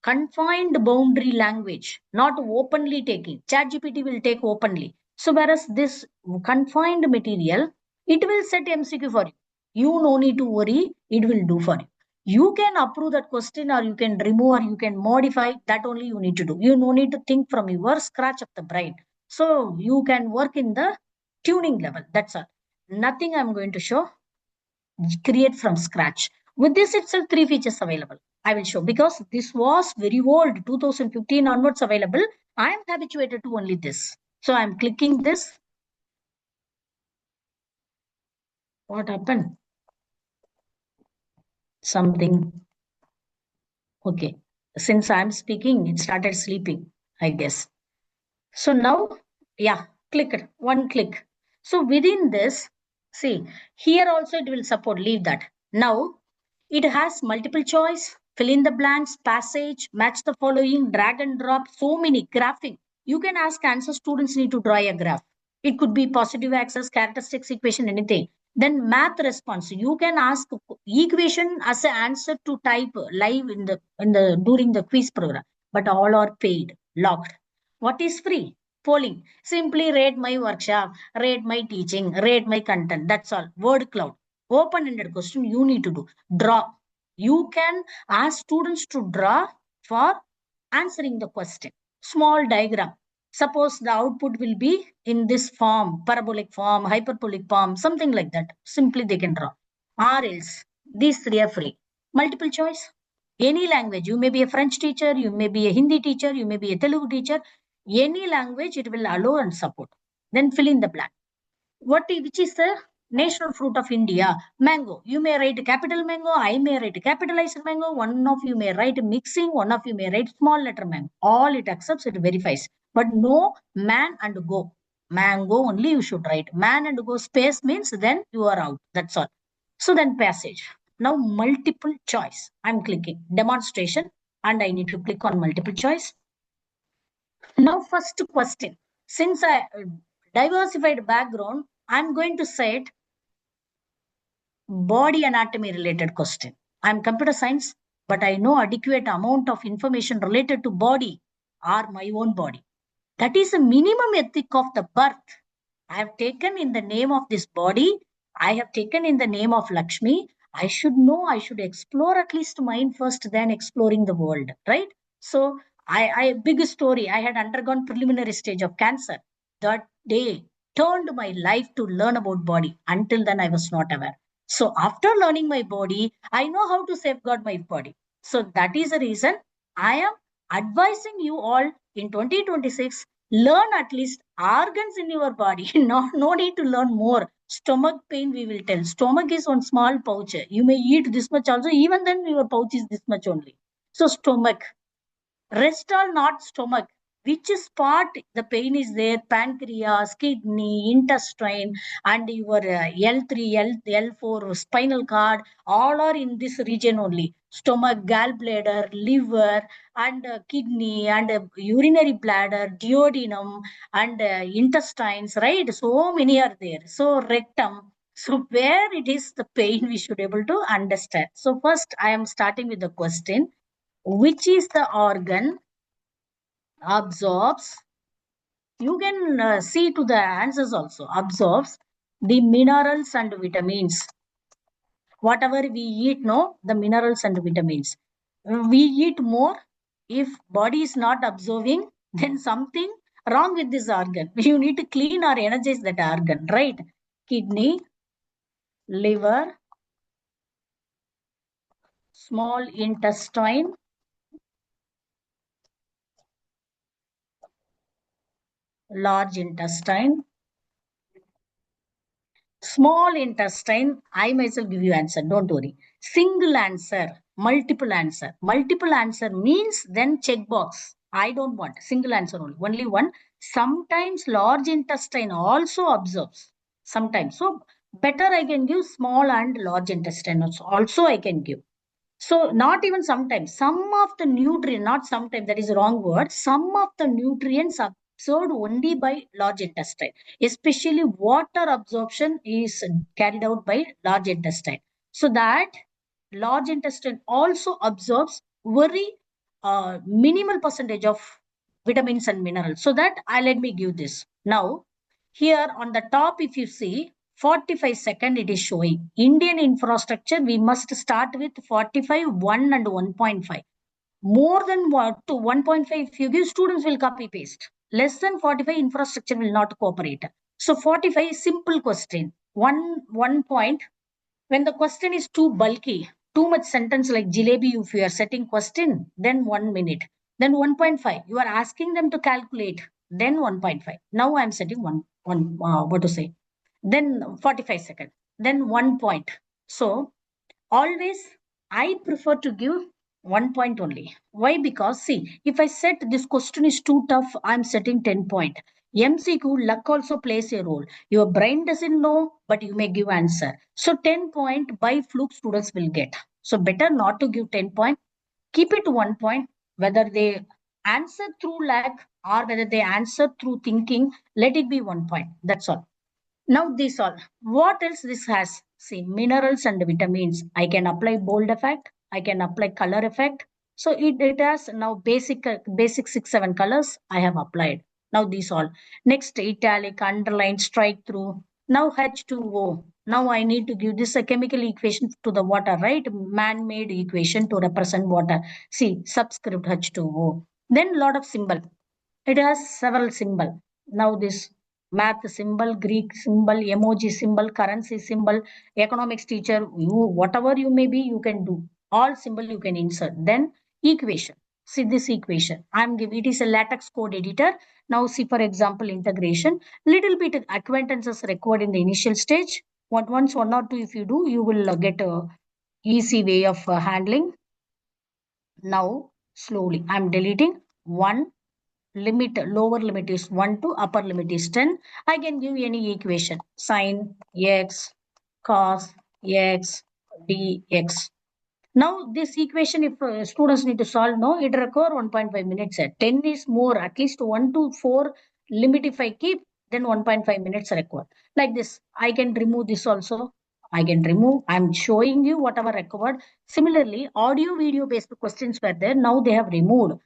confined boundary language, not openly taking. ChatGPT will take openly. So whereas this confined material, it will set MCQ for you. You no need to worry, it will do for you. You can approve that question, or you can remove, or you can modify. That only you need to do. You no need to think from your scratch of the brain. So you can work in the tuning level. That's all. Nothing I'm going to show. Create from scratch. With this itself, 3 features available. I will show, because this was very old, 2015 onwards available. I am habituated to only this. So I'm clicking this. What happened? Something. Okay. Since I'm speaking, it started sleeping, I guess. So now, yeah, click it, 1 click. So within this, see, here also it will support, leave that. Now, it has multiple choice, fill in the blanks, passage, match the following, drag and drop, so many graphing. You can ask answer, students need to draw a graph. It could be positive axis, characteristics, equation, anything. Then math response. You can ask equation as an answer to type live in the during the quiz program, but all are paid, locked. What is free? Polling. Simply rate my workshop, rate my teaching, rate my content. That's all. Word cloud. Open-ended question you need to do. Draw. You can ask students to draw for answering the question. Small diagram. Suppose the output will be in this form, parabolic form, hyperbolic form, something like that. Simply they can draw. Or else, these 3 are free. Multiple choice. Any language. You may be a French teacher, you may be a Hindi teacher, you may be a Telugu teacher. Any language it will allow and support. Then fill in the blank. Which is the national fruit of India? Mango. You may write capital mango, I may write capitalized mango, one of you may write mixing, one of you may write small letter mango. All it accepts, it verifies. But no man and go. Mango only you should write. Man and go space means then you are out. That's all. So then passage. Now multiple choice. I'm clicking demonstration and I need to click on multiple choice. Now first question. Since I diversified background, I'm going to say it body anatomy related question. I'm computer science, but I know adequate amount of information related to body or my own body. That is a minimum ethic of the birth. I have taken in the name of this body. I have taken in the name of Lakshmi. I should know, I should explore at least mine first, then exploring the world, right? So big story. I had undergone preliminary stage of cancer. That day turned my life to learn about body. Until then, I was not aware. So after learning my body, I know how to safeguard my body. So that is the reason I am advising you all in 2026, learn at least organs in your body. No need to learn more. Stomach pain, we will tell. Stomach is one small pouch. You may eat this much also. Even then, your pouch is this much only. So stomach. Rest all not stomach. Which is part the pain is there? Pancreas, kidney, intestine, and your L3, L4, spinal cord, all are in this region only. Stomach, gallbladder, liver, and kidney, and urinary bladder, duodenum, and intestines, right? So many are there. So rectum. So where it is the pain, we should able to understand. So first I am starting with the question. Which is the organ absorbs, you can see to the answers also, absorbs the minerals and vitamins. Whatever we eat, no, the minerals and vitamins. we eat more. If body is not absorbing, then something wrong with this organ. You need to clean or energize that organ, right? Kidney, liver, small intestine, large intestine. Small intestine, I myself give you answer, don't worry. Single answer, multiple answer. Multiple answer means then check box. I don't want single answer only one. Sometimes large intestine also absorbs. Sometimes. So better I can give small and large intestine also I can give. So not even sometimes, some of the nutrient, not sometimes, that is a wrong word. Some of the nutrients absorbed only by large intestine, especially water absorption is carried out by large intestine. So that large intestine also absorbs very minimal percentage of vitamins and minerals. So that let me give this. Now, here on the top, if you see, 45 second it is showing. Indian infrastructure, we must start with 45, 1 and 1.5. More than what to 1.5, if you give, students will copy paste. Less than 45, infrastructure will not cooperate. So 45 simple question. One point, when the question is too bulky, too much sentence like jalebi, if you are setting question, then 1 minute. Then 1.5, you are asking them to calculate, then 1.5. Now I am setting what to say? Then 45 seconds, then 1 point. So always I prefer to give 1 point only. Why? Because see, if I set this question is too tough, I'm setting 10 point. MCQ luck also plays a role. Your brain doesn't know, but you may give answer. So 10 point by fluke students will get. So better not to give 10 point. Keep it 1 point. Whether they answer through luck or whether they answer through thinking, let it be 1 point. That's all. Now this all. What else this has? See, minerals and vitamins. I can apply bold effect. I can apply color effect. So it has now basic 6, 7 colors I have applied. Now these all. Next, italic, underline, strike through. Now H2O. Now I need to give this a chemical equation to the water, right? Man-made equation to represent water. See, subscript H2O. Then lot of symbol. It has several symbol. Now this math symbol, Greek symbol, emoji symbol, currency symbol, economics teacher, you whatever you may be, you can do. All symbol you can insert. Then equation. See this equation. I'm giving it is a latex code editor. Now see for example integration. Little bit acquaintances required in the initial stage. Once 1 or 2 if you do, you will get a easy way of handling. Now slowly I'm deleting 1 limit, lower limit is 1 to upper limit is 10. I can give any equation, sine x, cos x, dx. Now this equation, if students need to solve, no, it require 1.5 minutes. 10 is more, at least 1 to 4 limit if I keep, then 1.5 minutes required. Like this, I can remove this also. I can remove, I'm showing you whatever required. Similarly, audio video based questions were there. Now they have removed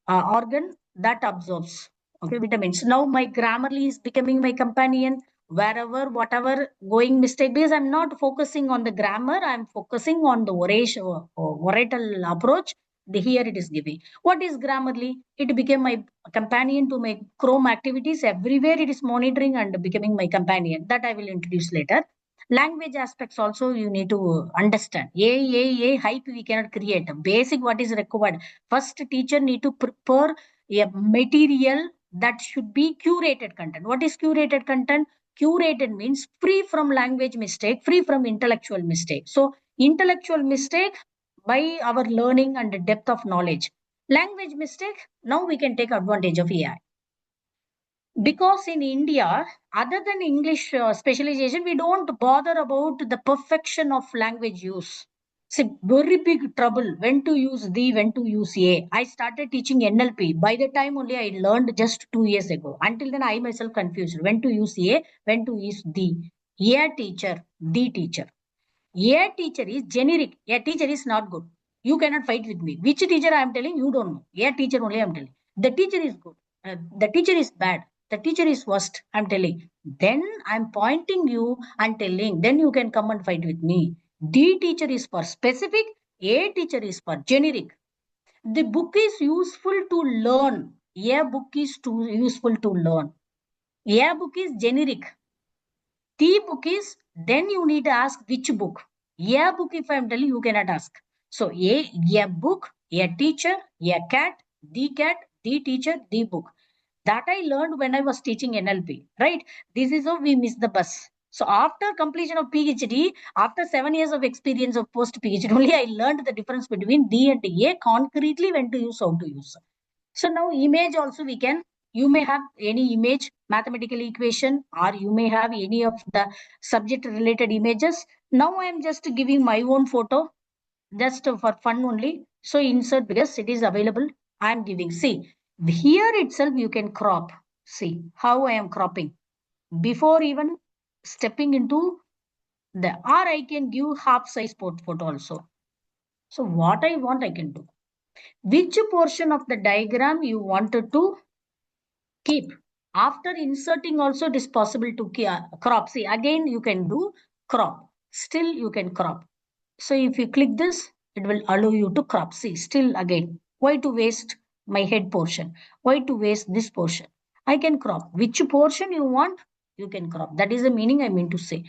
organ that absorbs vitamins. Now my Grammarly is becoming my companion wherever, whatever going mistake, because I'm not focusing on the grammar, I'm focusing on the oratal approach. Here it is giving. What is Grammarly? It became my companion to my Chrome activities. Everywhere it is monitoring and becoming my companion. That I will introduce later. Language aspects also you need to understand. Hype we cannot create. Basic what is required. First teacher need to prepare a material that should be curated content. What is curated content? Curated means free from language mistake, free from intellectual mistake. So intellectual mistake by our learning and depth of knowledge. Language mistake, now we can take advantage of AI. Because in India, other than English specialization, we don't bother about the perfection of language use. It's a very big trouble when to use the, when to use a. I started teaching NLP. By the time only I learned just 2 years ago. Until then, I myself confused when to use a, when to use the. A teacher, the teacher. A teacher is generic. A teacher is not good. You cannot fight with me. Which teacher I am telling, you don't know. A teacher only I am telling. The teacher is good. The teacher is bad. The teacher is worst. I am telling. Then I am pointing you and telling. Then you can come and fight with me. The teacher is for specific. A teacher is for generic. The book is useful to learn. A book is too useful to learn. A book is generic. The book is, then you need to ask which book. A book, if I am telling you cannot ask. So a book, a teacher, a cat, the teacher, the book. That I learned when I was teaching NLP, right? This is how we miss the bus. So after completion of PhD, after 7 years of experience of post PhD, only I learned the difference between D and A, concretely when to use, how to use. So now image also we can, you may have any image, mathematical equation, or you may have any of the subject related images. Now I am just giving my own photo, just for fun only. So insert, because it is available. I am giving, see, here itself you can crop. See how I am cropping. Before even stepping into the, or I can give half size photo also. So what I want, I can do. Which portion of the diagram you wanted to keep? After inserting also, it is possible to crop. See, again you can do crop. Still you can crop. So if you click this, it will allow you to crop. See, still again, why to waste my head portion? Why to waste this portion? I can crop. Which portion you want, you can crop. That is the meaning I mean to say.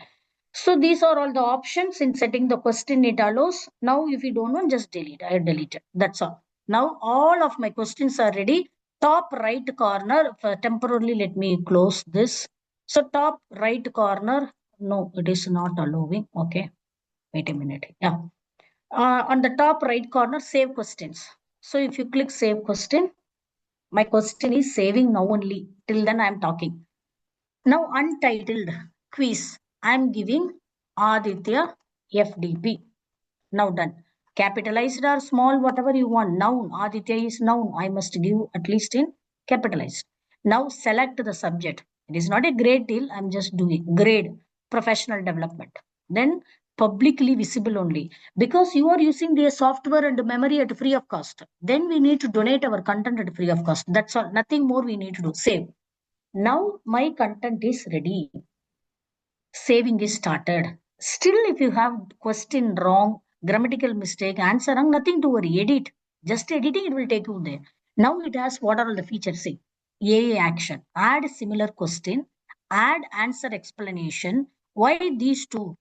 So these are all the options in setting the question it allows. Now, if you don't want, just delete. I delete it. That's all. Now, all of my questions are ready. Top right corner, temporarily let me close this. So top right corner, no, it is not allowing. Okay, wait a minute. Yeah. On the top right corner, save questions. So if you click save question, my question is saving now only. Till then I am talking. Now untitled quiz. I am giving Aditya FDP. Now done. Capitalized or small, whatever you want. Noun. Aditya is noun. I must give at least in capitalized. Now select the subject. It is not a great deal. I'm just doing grade, professional development. Then publicly visible only. Because you are using their software and memory at free of cost. Then we need to donate our content at free of cost. That's all. Nothing more we need to do. Save. Now my content is ready. Saving is started. Still, if you have question wrong, grammatical mistake, answer wrong, nothing to worry. Edit. Just editing, it will take you there. Now it has what are all the features? See, AA action. Add similar question. Add answer explanation. Why these two?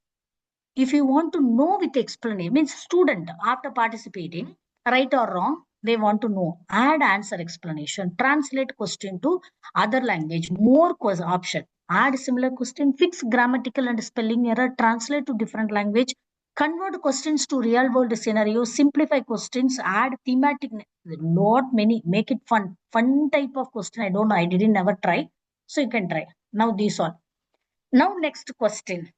If you want to know with explanation, means student after participating, right or wrong, they want to know. Add answer explanation. Translate question to other language. More option. Add similar question. Fix grammatical and spelling error. Translate to different language. Convert questions to real world scenarios. Simplify questions. Add thematic. Not many. Make it fun. Fun type of question. I don't know. I didn't never try. So you can try. Now these all. Now next question.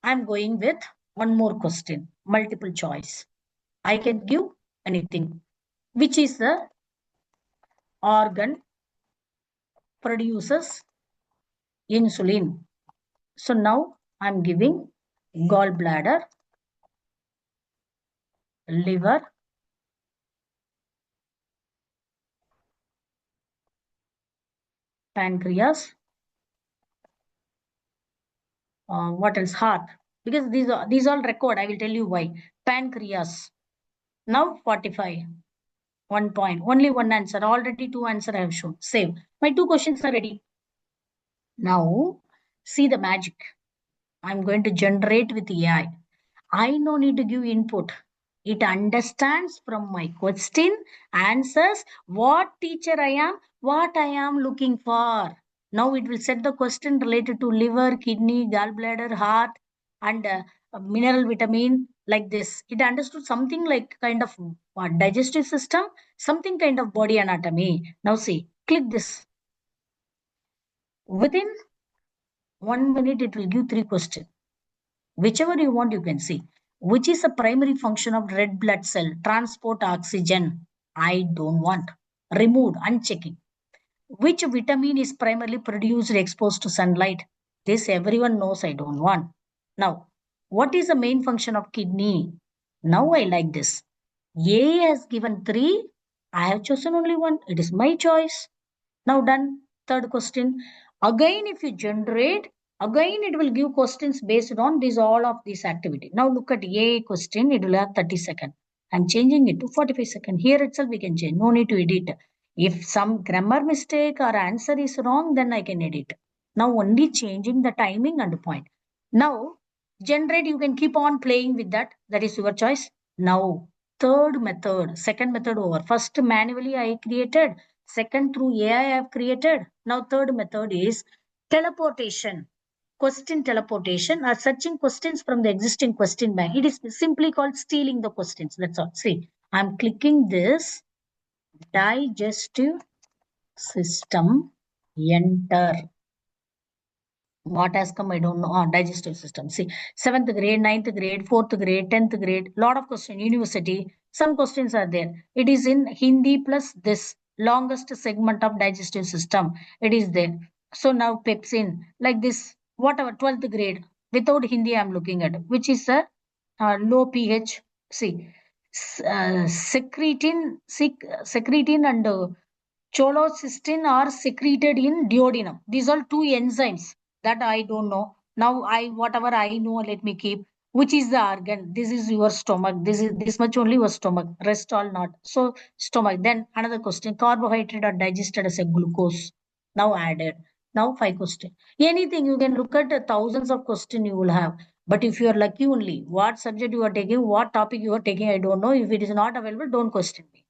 I'm going with one more question, multiple choice. I can give anything. Which is the organ produces insulin? So now I'm giving gallbladder, liver, pancreas, what else? Heart. Because these all record. I will tell you why. Pancreas. Now 45. 1 point. Only one answer. Already two answer I have shown. Save. My two questions are ready. Now see the magic. I'm going to generate with AI. I no need to give input. It understands from my question, answers what teacher I am, what I am looking for. Now it will set the question related to liver, kidney, gallbladder, heart, and mineral vitamin like this. It understood something like kind of digestive system, something kind of body anatomy. Now see, click this. Within 1 minute, it will give 3 questions. Whichever you want, you can see. Which is a primary function of red blood cell? Transport oxygen. I don't want. Removed, unchecking. Which vitamin is primarily produced exposed to sunlight? This everyone knows, I don't want. Now, what is the main function of kidney? Now I like this. A has given 3. I have chosen only one. It is my choice. Now done. Third question. Again, if you generate, again it will give questions based on this all of this activity. Now look at A question. It will have 30 seconds. I'm changing it to 45 seconds. Here itself we can change. No need to edit. If some grammar mistake or answer is wrong, then I can edit. Now only changing the timing and point. Now generate, you can keep on playing with that. That is your choice. Now third method, second method over. First manually I created. Second through AI I have created. Now third method is teleportation. Question teleportation or searching questions from the existing question bank. It is simply called stealing the questions. That's all. See, I'm clicking this digestive system, enter. What has come, I don't know. Digestive system. See, 7th grade, 9th grade, 4th grade, 10th grade, lot of questions, university. Some questions are there. It is in Hindi plus this longest segment of digestive system. It is there. So now pepsin, like this, whatever, 12th grade, without Hindi I'm looking at, which is a low pH. See, secretin and cholecystine are secreted in duodenum. These are two enzymes that I don't know. Now whatever I know, let me keep. Which is the organ? This is your stomach. This much only your stomach. Rest all not. So stomach. Then another question. Carbohydrate are digested as a glucose. Now added. Now 5 question. Anything you can look at thousands of question you will have. But if you are lucky only, what subject you are taking, what topic you are taking, I don't know. If it is not available, don't question me.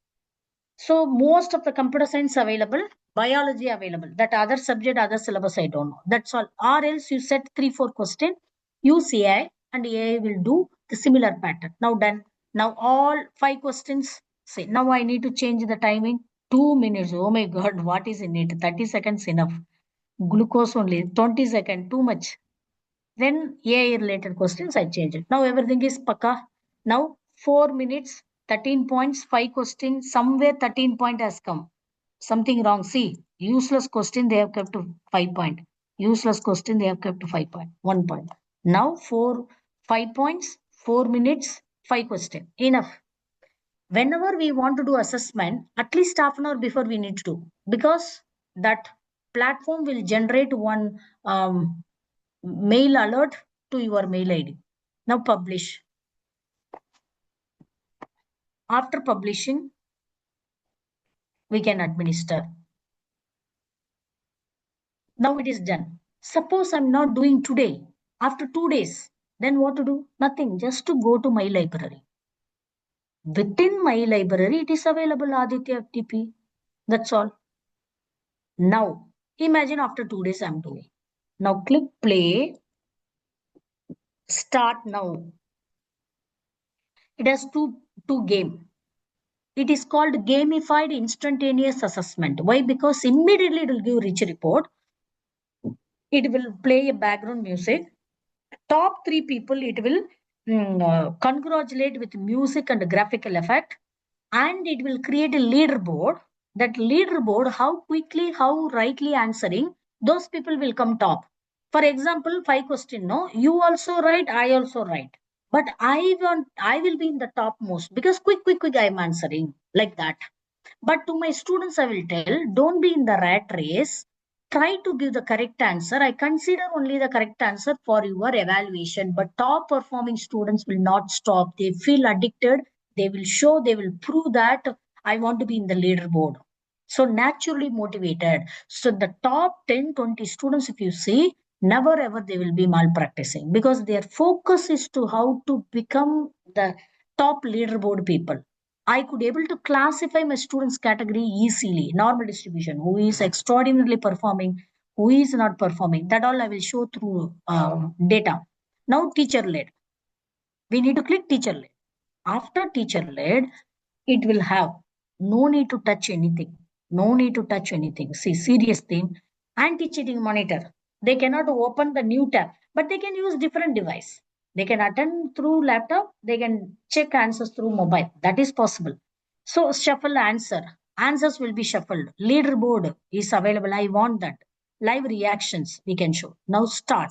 So most of the computer science available, biology available. That other subject, other syllabus, I don't know. That's all. Or else you set 3-4 question, use AI and AI will do the similar pattern. Now done. Now all 5 questions. Say now I need to change the timing. 2 minutes. Oh my God, what is in it? 30 seconds enough. Glucose only. 20 seconds, too much. Then AI related questions, I change it. Now everything is paka. Now 4 minutes, 13 points, 5 questions, somewhere 13 point has come. Something wrong. See, useless question they have kept to 5 point. Useless question they have kept to 5 point, 1 point. Now 5 points, 4 minutes, 5 question. Enough. Whenever we want to do assessment, at least half an hour before we need to do, because that platform will generate one mail alert to your mail ID. Now publish. After publishing, we can administer. Now it is done. Suppose I'm not doing today, after 2 days, then what to do? Nothing, just to go to my library. Within my library, it is available Aditya FTP. That's all. Now, imagine after 2 days I'm doing. Now click play. Start now. It has two game. It is called gamified instantaneous assessment. Why? Because immediately it will give rich report. It will play a background music. Top 3 people it will congratulate with music and graphical effect. And it will create a leaderboard. That leaderboard, how quickly, how rightly answering, those people will come top. For example, 5 question, no, you also write, I also write. But I will be in the top most because quick, I'm answering like that. But to my students, I will tell, don't be in the rat race. Try to give the correct answer. I consider only the correct answer for your evaluation. But top performing students will not stop. They feel addicted. They will show, they will prove that I want to be in the leaderboard. So naturally motivated. So the top 10, 20 students, if you see, never ever they will be malpracticing because their focus is to how to become the top leaderboard people. I could able to classify my students category easily, normal distribution, who is extraordinarily performing, who is not performing. That all I will show through data. Now teacher-led. We need to click teacher-led. After teacher-led, it will have no need to touch anything. No need to touch anything. See, serious thing. Anti-cheating monitor. They cannot open the new tab, but they can use different device. They can attend through laptop. They can check answers through mobile. That is possible. So shuffle answer. Answers will be shuffled. Leaderboard is available. I want that. Live reactions we can show. Now start.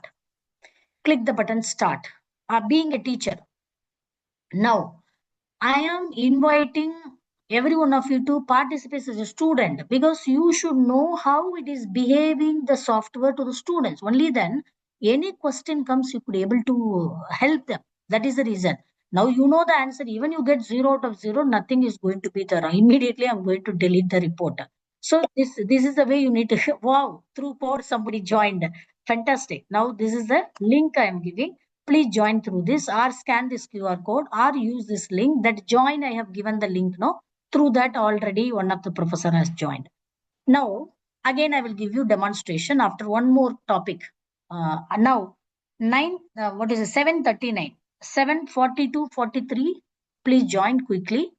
Click the button start. Being a teacher. Now I am inviting every one of you to participate as a student because you should know how it is behaving the software to the students. Only then any question comes, you could able to help them. That is the reason. Now you know the answer. Even you get 0 out of 0, nothing is going to be there. Immediately I'm going to delete the report. So this is the way you need to. Wow, through code somebody joined. Fantastic. Now this is the link I am giving. Please join through this or scan this QR code or use this link. That join, I have given the link now. Through that already one of the professor has joined. Now again I will give you demonstration after one more topic. Now 7:39, 7:42, 43. Please join quickly.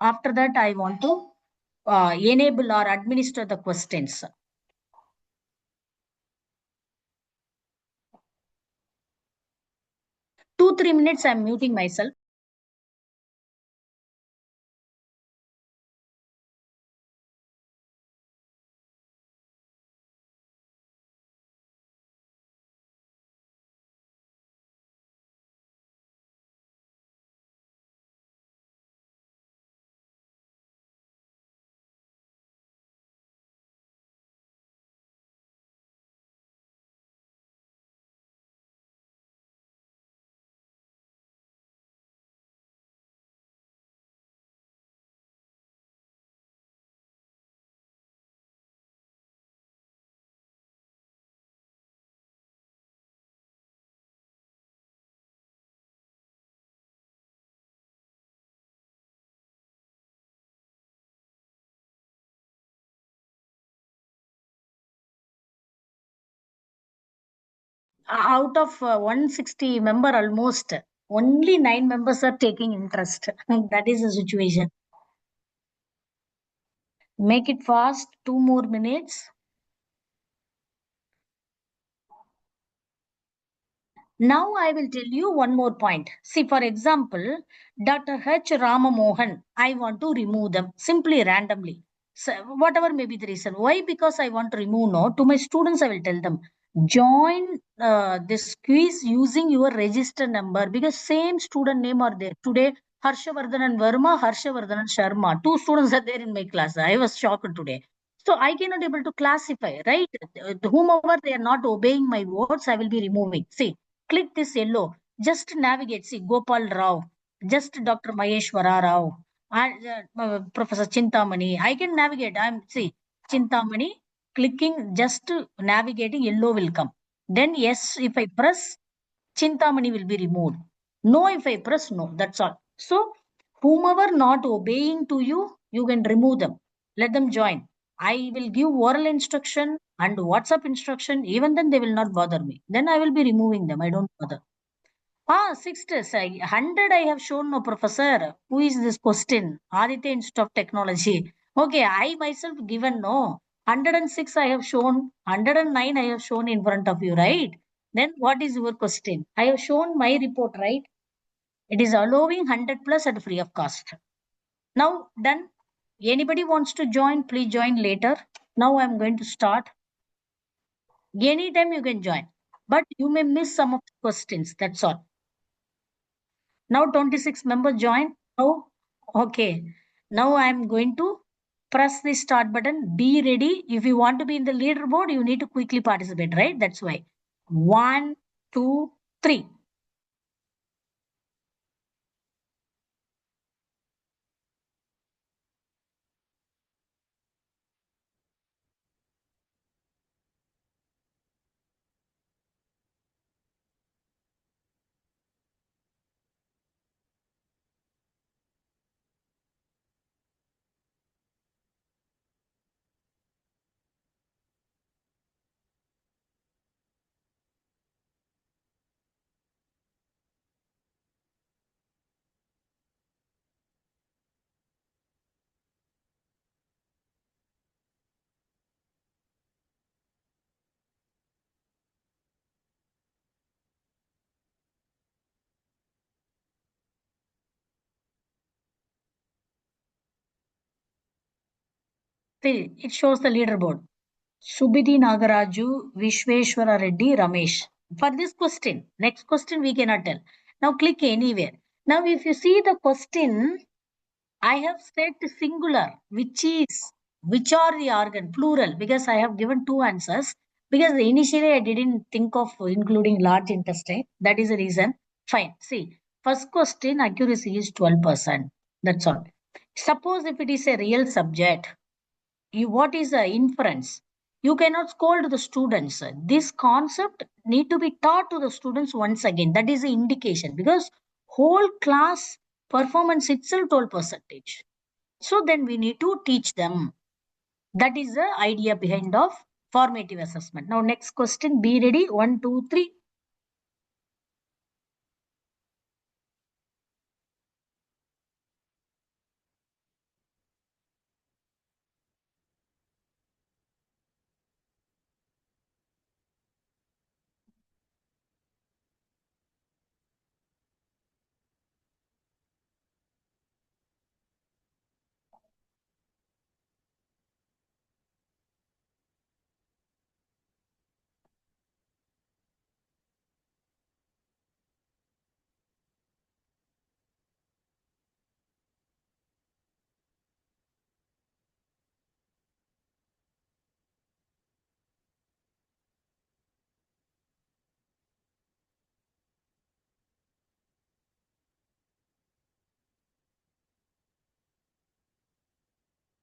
After that I want to enable or administer the questions. 2-3 minutes I'm muting myself. Out of 160 member, almost only 9 members are taking interest. That is the situation. Make it fast. 2 more minutes. Now I will tell you one more point. See, for example, Dr. H. Ramamohan, I want to remove them simply randomly. So whatever may be the reason. Why? Because I want to remove. No, to my students I will tell them, join this quiz using your register number, because same student name are there. Today, Harshavardhan Verma, Harshavardhan Sharma. 2 students are there in my class. I was shocked today. So I cannot able to classify, right? Whomever they are not obeying my words, I will be removing. See, click this yellow. Just navigate. See, Gopal Rao, just Dr. Maheshwara Rao, and Professor Chintamani. I can navigate. See, Chintamani, clicking, just navigating, yellow will come. Then yes, if I press, Chintamani will be removed. No, if I press no, that's all. So whomever not obeying to you, you can remove them. Let them join. I will give oral instruction and WhatsApp instruction. Even then they will not bother me. Then I will be removing them. I don't bother. 100 I have shown, no, professor. Who is this question? Aditya Institute of Technology. Okay, I myself given, no. 106 I have shown, 109 I have shown in front of you, right? Then what is your question? I have shown my report, right? It is allowing 100 plus at free of cost. Now done. Anybody wants to join, please join later. Now I'm going to start. Anytime you can join, but you may miss some of the questions. That's all. Now 26 members join. Now, okay. Now I'm going to press the start button. Be ready. If you want to be in the leaderboard, you need to quickly participate, right? That's why. 1, 2, 3. See, it shows the leaderboard. Subidhi Nagaraju, Vishweshwara Reddy, Ramesh. For this question, next question we cannot tell. Now click anywhere. Now if you see the question, I have said singular, which are the organ, plural, because I have given 2 answers. Because initially I didn't think of including large intestine. That is the reason. Fine. See, First question accuracy is 12%. That's all. Suppose if it is a real subject, what is the inference? You cannot scold the students. This concept need to be taught to the students once again. That is the indication, because whole class performance itself 12%. So then we need to teach them. That is the idea behind of formative assessment. Now next question, be ready. 1, 2, 3.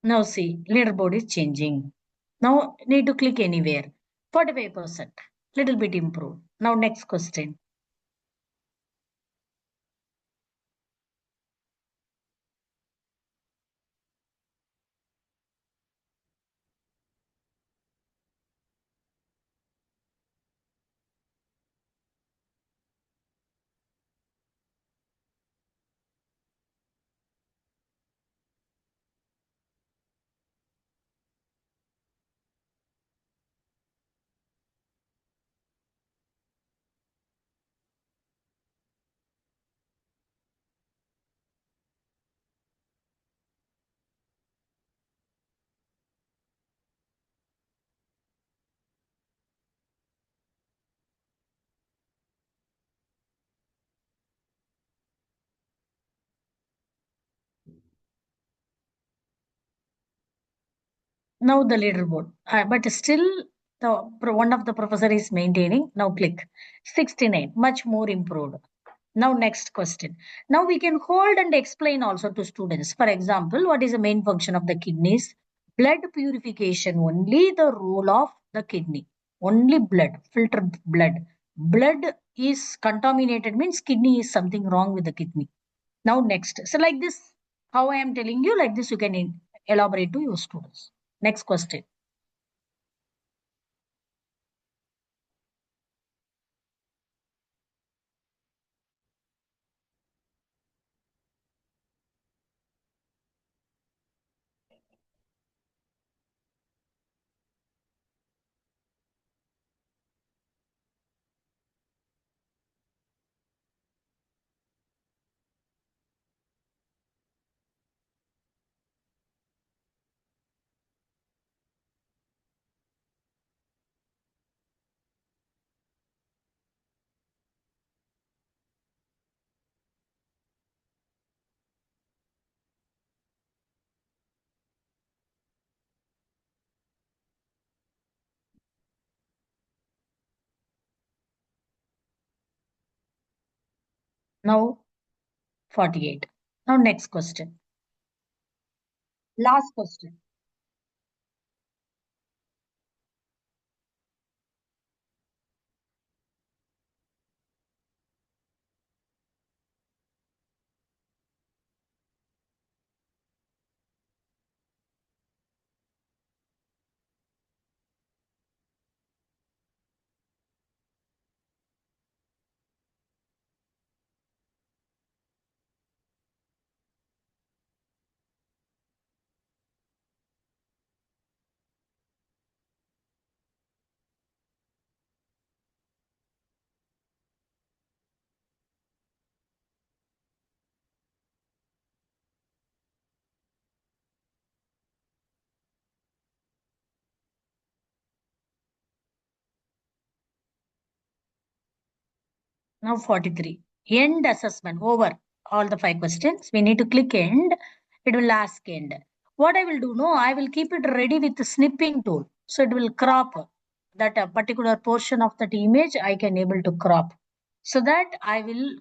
Now see, leaderboard is changing. Now need to click anywhere. 45%. Little bit improved. Now next question. Now the leaderboard. But still, one of the professor is maintaining. Now click 69. Much more improved. Now next question. Now we can hold and explain also to students. For example, what is the main function of the kidneys? Blood purification. Only the role of the kidney. Only blood. Filter blood. Blood is contaminated means kidney is something wrong with the kidney. Now next. So like this, how I am telling you, like this you can elaborate to your students. Next question. Now 48. Now next question. Last question. Now 43. End assessment. Over. All the 5 questions. We need to click end. It will ask end. What I will do, no, I will keep it ready with the snipping tool. So it will crop that particular portion of that image I can able to crop. So that I will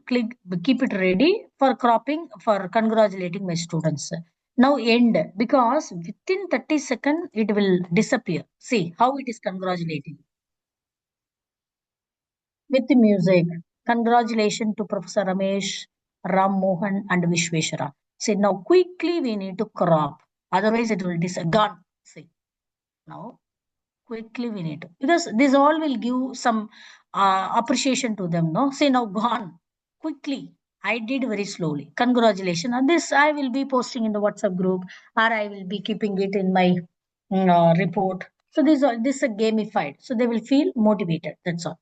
keep it ready for cropping, for congratulating my students. Now end, because within 30 seconds it will disappear. See how it is congratulating. With the music. Congratulations to Professor Ramesh, Ram Mohan, and Vishweshwara. See, now quickly we need to crop. Otherwise, it will gone. See, now quickly we need to, because this all will give some appreciation to them. No, say now gone quickly. I did very slowly. Congratulations. And this I will be posting in the WhatsApp group, or I will be keeping it in my report. So this is a gamified. So they will feel motivated. That's all.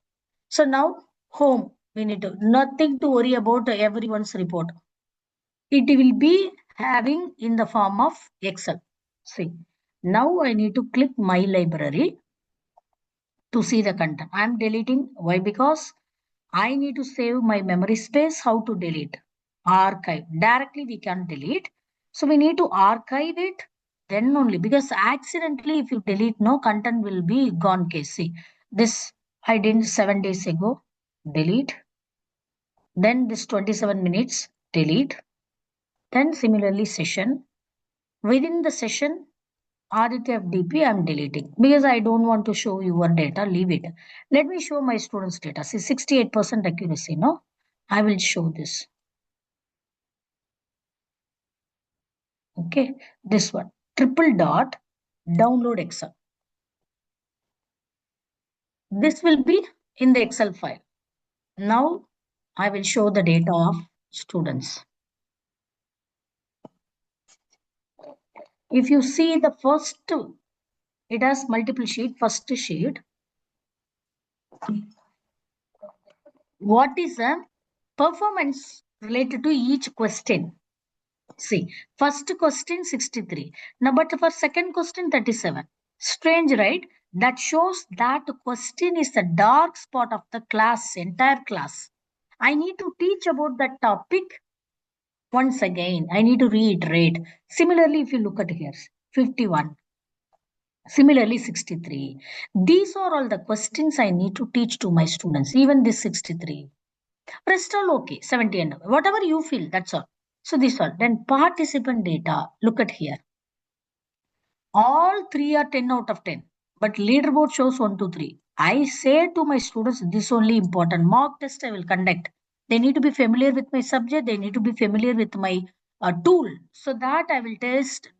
So now home, we need to, nothing to worry about everyone's report. It will be having in the form of Excel. See, now I need to click my library to see the content. I'm deleting. Why? Because I need to save my memory space. How to delete? Archive. Directly we can delete. So we need to archive it. Then only, because accidentally if you delete, no content will be gone case. See, this I did 7 days ago. Delete. Then this 27 minutes. Delete. Then similarly session. Within the session, Aditya FDP, I'm deleting because I don't want to show your data. Leave it. Let me show my students' data. See, 68% accuracy. No, I will show this. Okay, this one. Triple dot download Excel. This will be in the Excel file. Now I will show the data of students. If you see the first, it has multiple sheet. First sheet. What is a performance related to each question? See, first question 63. Now, but for second question 37. Strange, right? That shows that question is the dark spot of the class, entire class. I need to teach about that topic once again. I need to reiterate. Similarly, if you look at here, 51. Similarly, 63. These are all the questions I need to teach to my students, even this 63. Rest all okay, 70 and whatever you feel, that's all. So this all. Then participant data, look at here. All three are 10 out of 10, but leaderboard shows 1, 2, 3. I say to my students, this only important. Mock test I will conduct. They need to be familiar with my subject. They need to be familiar with my tool. So that I will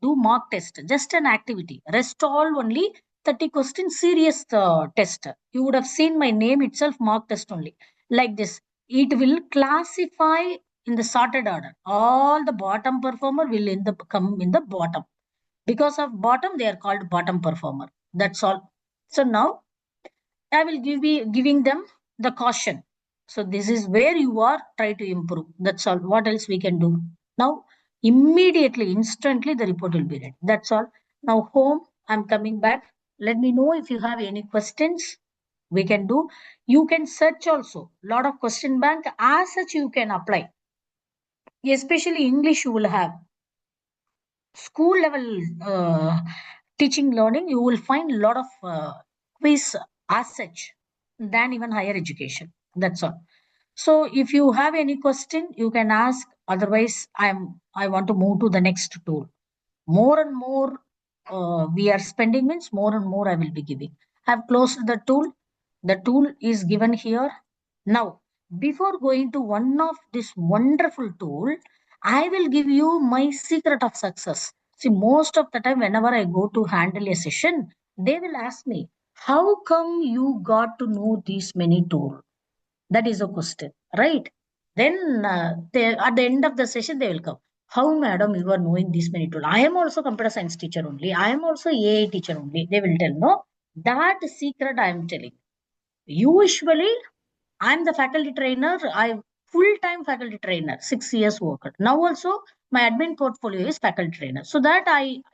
do mock test, just an activity. Rest all only 30 questions, serious test. You would have seen my name itself, mock test only. Like this. It will classify in the sorted order. All the bottom performer will come in the bottom. Because of bottom, they are called bottom performer. That's all. So now I will be giving them the caution. So this is where you are, try to improve. That's all. What else we can do? Now, immediately, instantly, the report will be ready. That's all. Now, home, I'm coming back. Let me know if you have any questions. We can do. You can search also. Lot of question bank. As such, you can apply. Especially English, you will have. School level teaching learning, you will find a lot of quiz as such than even higher education. That's all. So if you have any question, you can ask. Otherwise, I want to move to the next tool. More and more we are spending means more and more I will be giving. I have closed the tool. The tool is given here. Now, before going to one of this wonderful tool, I will give you my secret of success. See, most of the time, whenever I go to handle a session, they will ask me, how come you got to know these many tools? That is a question, right? Then at the end of the session, they will come. How, madam, you are knowing these many tools? I am also computer science teacher only. I am also AI teacher only. They will tell, no, that secret I am telling. Usually, I'm the faculty trainer. I full-time faculty trainer, 6 years worked. Now also my admin portfolio is faculty trainer. So that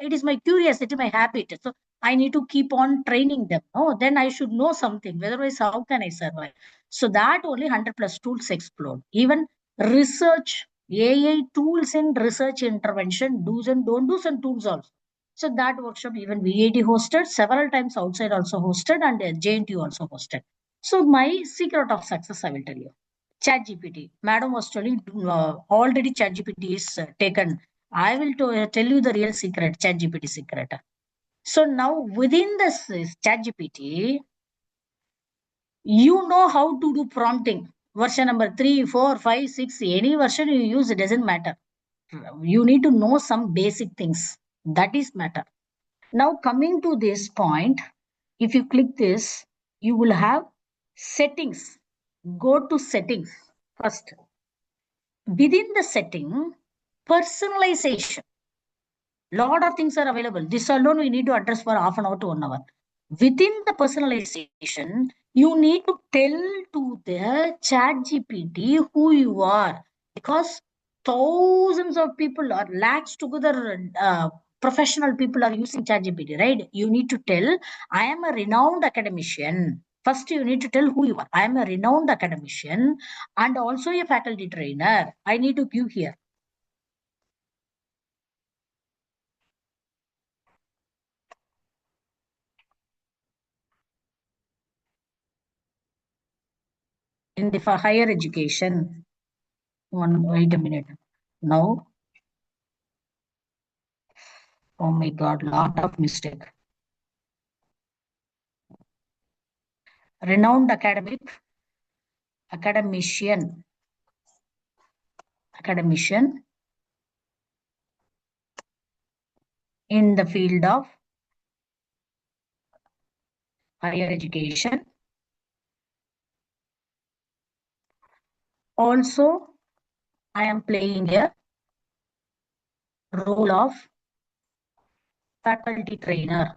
it is my curiosity, my habit. So I need to keep on training them. Oh, then I should know something. Otherwise, how can I survive? So that only 100 plus tools explored. Even research, AI tools in research intervention, do's and don't do's and tools also. So that workshop even VAD hosted, several times outside also hosted, and JNTU also hosted. So my secret of success, I will tell you. ChatGPT. Madam was telling already ChatGPT is taken. I will tell you the real secret, ChatGPT secret. So now within this ChatGPT, you know how to do prompting. Version number 3, 4, 5, 6, any version you use, it doesn't matter. You need to know some basic things. That is matter. Now coming to this point, if you click this, you will have settings. Go to settings first. Within the setting, personalization. Lot of things are available. This alone we need to address for half an hour to 1 hour. Within the personalization, you need to tell to the ChatGPT who you are, because thousands of people or lakhs together professional people are using ChatGPT, right? You need to tell, I am a renowned academician. First, you need to tell who you are. I am a renowned academician and also a faculty trainer. I need to give here. In the for higher education. Wait a minute. Now, oh my God, lot of mistake. Renowned academician in the field of higher education. Also, I am playing a role of faculty trainer.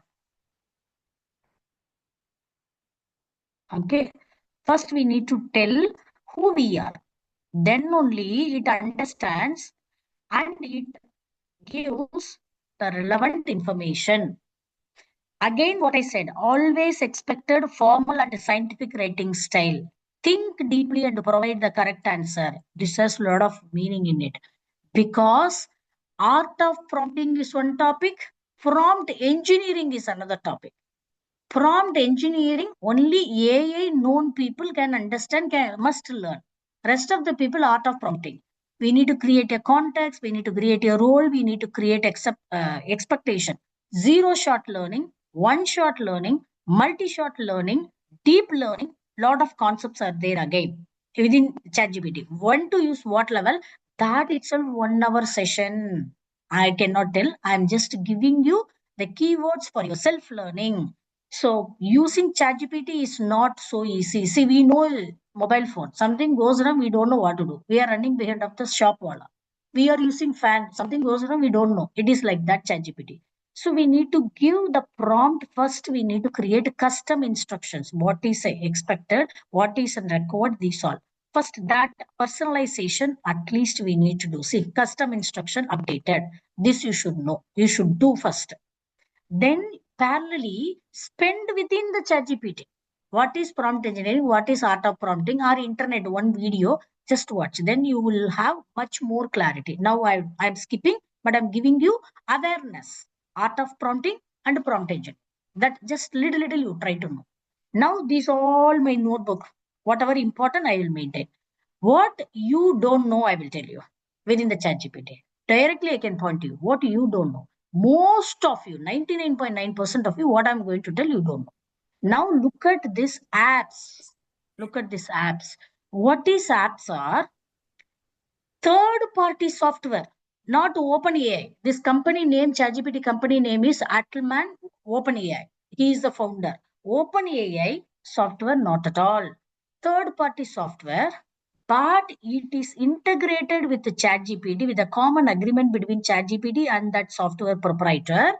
Okay. First, we need to tell who we are. Then only it understands and it gives the relevant information. Again, what I said, always expected formal and scientific writing style. Think deeply and provide the correct answer. This has a lot of meaning in it. Because art of prompting is one topic, prompt engineering is another topic. Prompt engineering, only AI known people can understand, must learn. Rest of the people, art of prompting. We need to create a context, we need to create a role, we need to create expectation. Zero shot learning, one shot learning, multi-shot learning, deep learning, lot of concepts are there again within ChatGPT. When to use what level, that itself 1 hour session. I cannot tell. I'm just giving you the keywords for your self-learning. So using ChatGPT is not so easy. See, we know mobile phone. Something goes wrong, we don't know what to do. We are running behind of the shop wala. We are using fan. Something goes wrong, we don't know. It is like that ChatGPT. So we need to give the prompt first. We need to create custom instructions. What is expected? What is required? These all. First, that personalization at least we need to do. See, custom instruction updated. This you should know. You should do first. Then parallelly spend within the ChatGPT. What is prompt engineering? What is art of prompting? Or internet, one video, just watch. Then you will have much more clarity. Now I'm skipping, but I'm giving you awareness. Art of prompting and prompt engine. That just little you try to know. Now these all my notebook. Whatever important I will maintain. What you don't know, I will tell you within the ChatGPT. Directly I can point to you. What you don't know. Most of you, 99.9% of you, what I'm going to tell you don't know. Now look at this apps. Look at these apps. What these apps are? Third-party software, not OpenAI. This company name, ChatGPT company name is Atman OpenAI. He is the founder. OpenAI software, not at all. Third-party software, but it is integrated with the ChatGPT with a common agreement between ChatGPT and that software proprietor.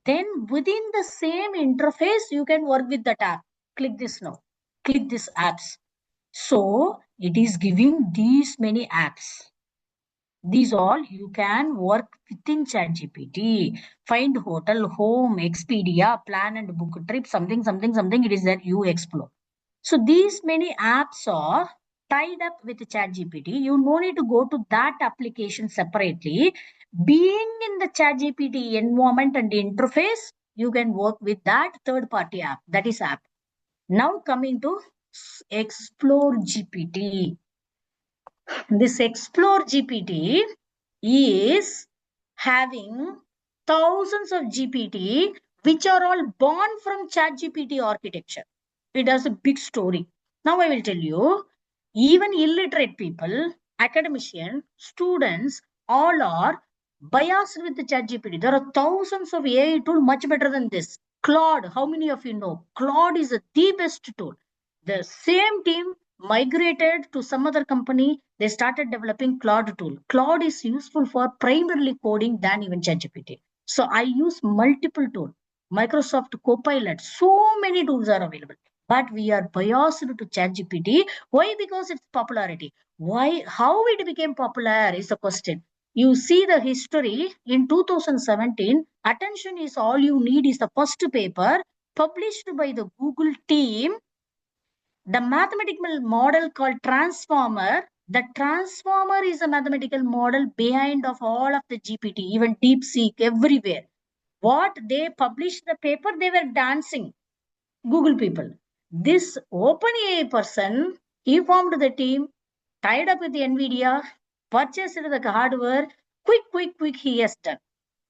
Then within the same interface, you can work with that app. Click this now. Click this apps. So it is giving these many apps. These all you can work within ChatGPT. Find hotel, home, Expedia, plan and book a trip, something. It is that you explore. So these many apps are tied up with ChatGPT. You no need to go to that application separately. Being in the ChatGPT environment and interface, you can work with that third-party app. That is app. Now coming to Explore GPT. This Explore GPT is having thousands of GPT, which are all born from ChatGPT architecture. It has a big story. Now I will tell you, even illiterate people, academicians, students, all are biased with the ChatGPT. There are thousands of AI tools much better than this. Claude, how many of you know? Claude is the best tool. The same team migrated to some other company. They started developing Claude tool. Claude is useful for primarily coding than even ChatGPT. So I use multiple tools. Microsoft Copilot. So many tools are available. But we are biased to ChatGPT. Why? Because its popularity. Why? How it became popular is the question. You see the history in 2017. Attention is all you need is the first paper published by the Google team, the mathematical model called transformer. The transformer is a mathematical model behind of all of the GPT, even DeepSeek, everywhere. What they published the paper, they were dancing. Google people. This OpenAI person, he formed the team, tied up with the NVIDIA, purchased the hardware, quick, he has done.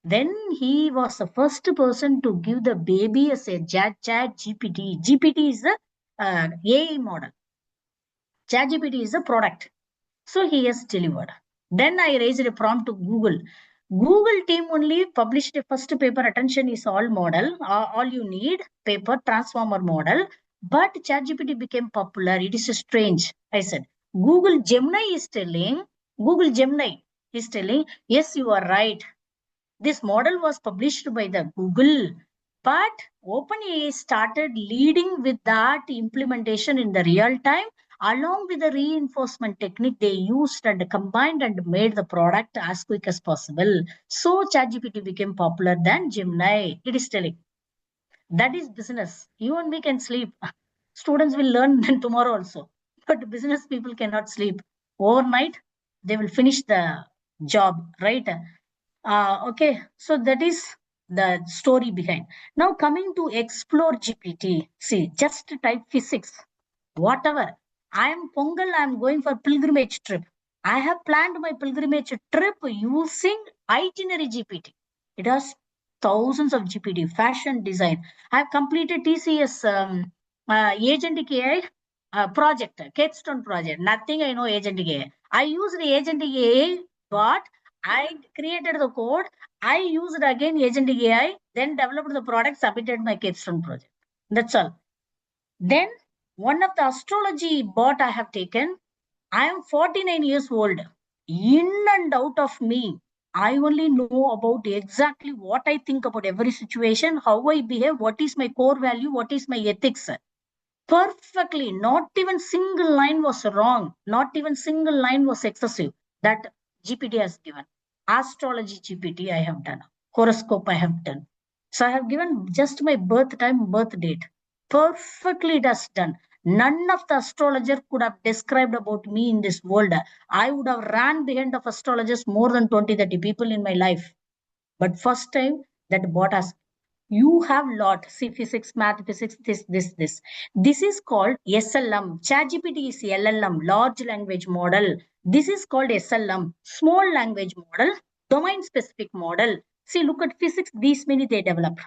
Then he was the first person to give the baby as a chat GPT. GPT is the AI model. ChatGPT is a product. So he has delivered. Then I raised a prompt to Google. Google team only published a first paper, attention is all model, all you need, paper, transformer model. But ChatGPT became popular. It is strange. I said, Google Gemini is telling, yes, you are right. This model was published by the Google, but OpenAI started leading with that implementation in the real time, along with the reinforcement technique they used and combined and made the product as quick as possible. So ChatGPT became popular than Gemini. It is telling. That is business. You and me can sleep. Students will learn tomorrow also. But business people cannot sleep. Overnight, they will finish the job, right? Okay, so that is the story behind. Now coming to Explore GPT. See, just type physics, whatever. I am Pongal, I am going for pilgrimage trip. I have planned my pilgrimage trip using itinerary GPT. It has thousands of GPT, fashion design. I have completed TCS agentic AI project, capstone project. Nothing I know agentic AI. I use the agentic AI, but I created the code. I used again agentic AI, then developed the product, submitted my capstone project. That's all. Then one of the astrology bot I have taken, I am 49 years old. In and out of me, I only know about exactly what I think about every situation, how I behave, what is my core value, what is my ethics. Perfectly, not even single line was wrong, not even single line was excessive. That GPT has given. Astrology GPT I have done. Horoscope I have done. So I have given just my birth time, birth date. Perfectly it has done. None of the astrologer could have described about me in this world. I would have ran behind of astrologers more than 20-30 people in my life. But first time that bot has, you have lot, see, physics, math, physics, this. This is called SLM. ChatGPT is LLM, large language model. This is called SLM, small language model, domain specific model. See, look at physics, these many they developed.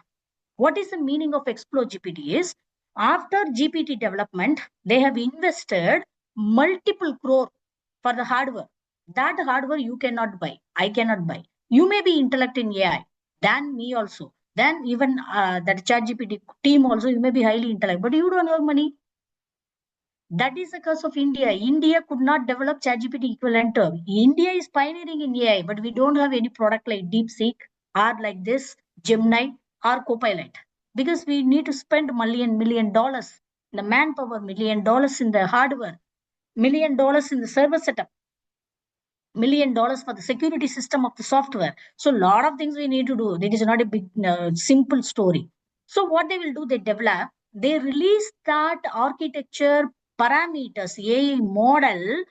What is the meaning of Explore GPT is, after GPT development, they have invested multiple crore for the hardware. That hardware you cannot buy. I cannot buy. You may be intellect in AI, than me also. Then even that ChatGPT team also, you may be highly intellect, but you don't have money. That is the curse of India. India could not develop ChatGPT equivalent term. India is pioneering in AI, but we don't have any product like DeepSeek or like this Gemini or Copilot, because we need to spend million dollars, the manpower, $1 million in the hardware, $1 million in the server setup, $1 million for the security system of the software. So a lot of things we need to do. It is not a big simple story. So what they will do, they release that architecture parameters, AI model,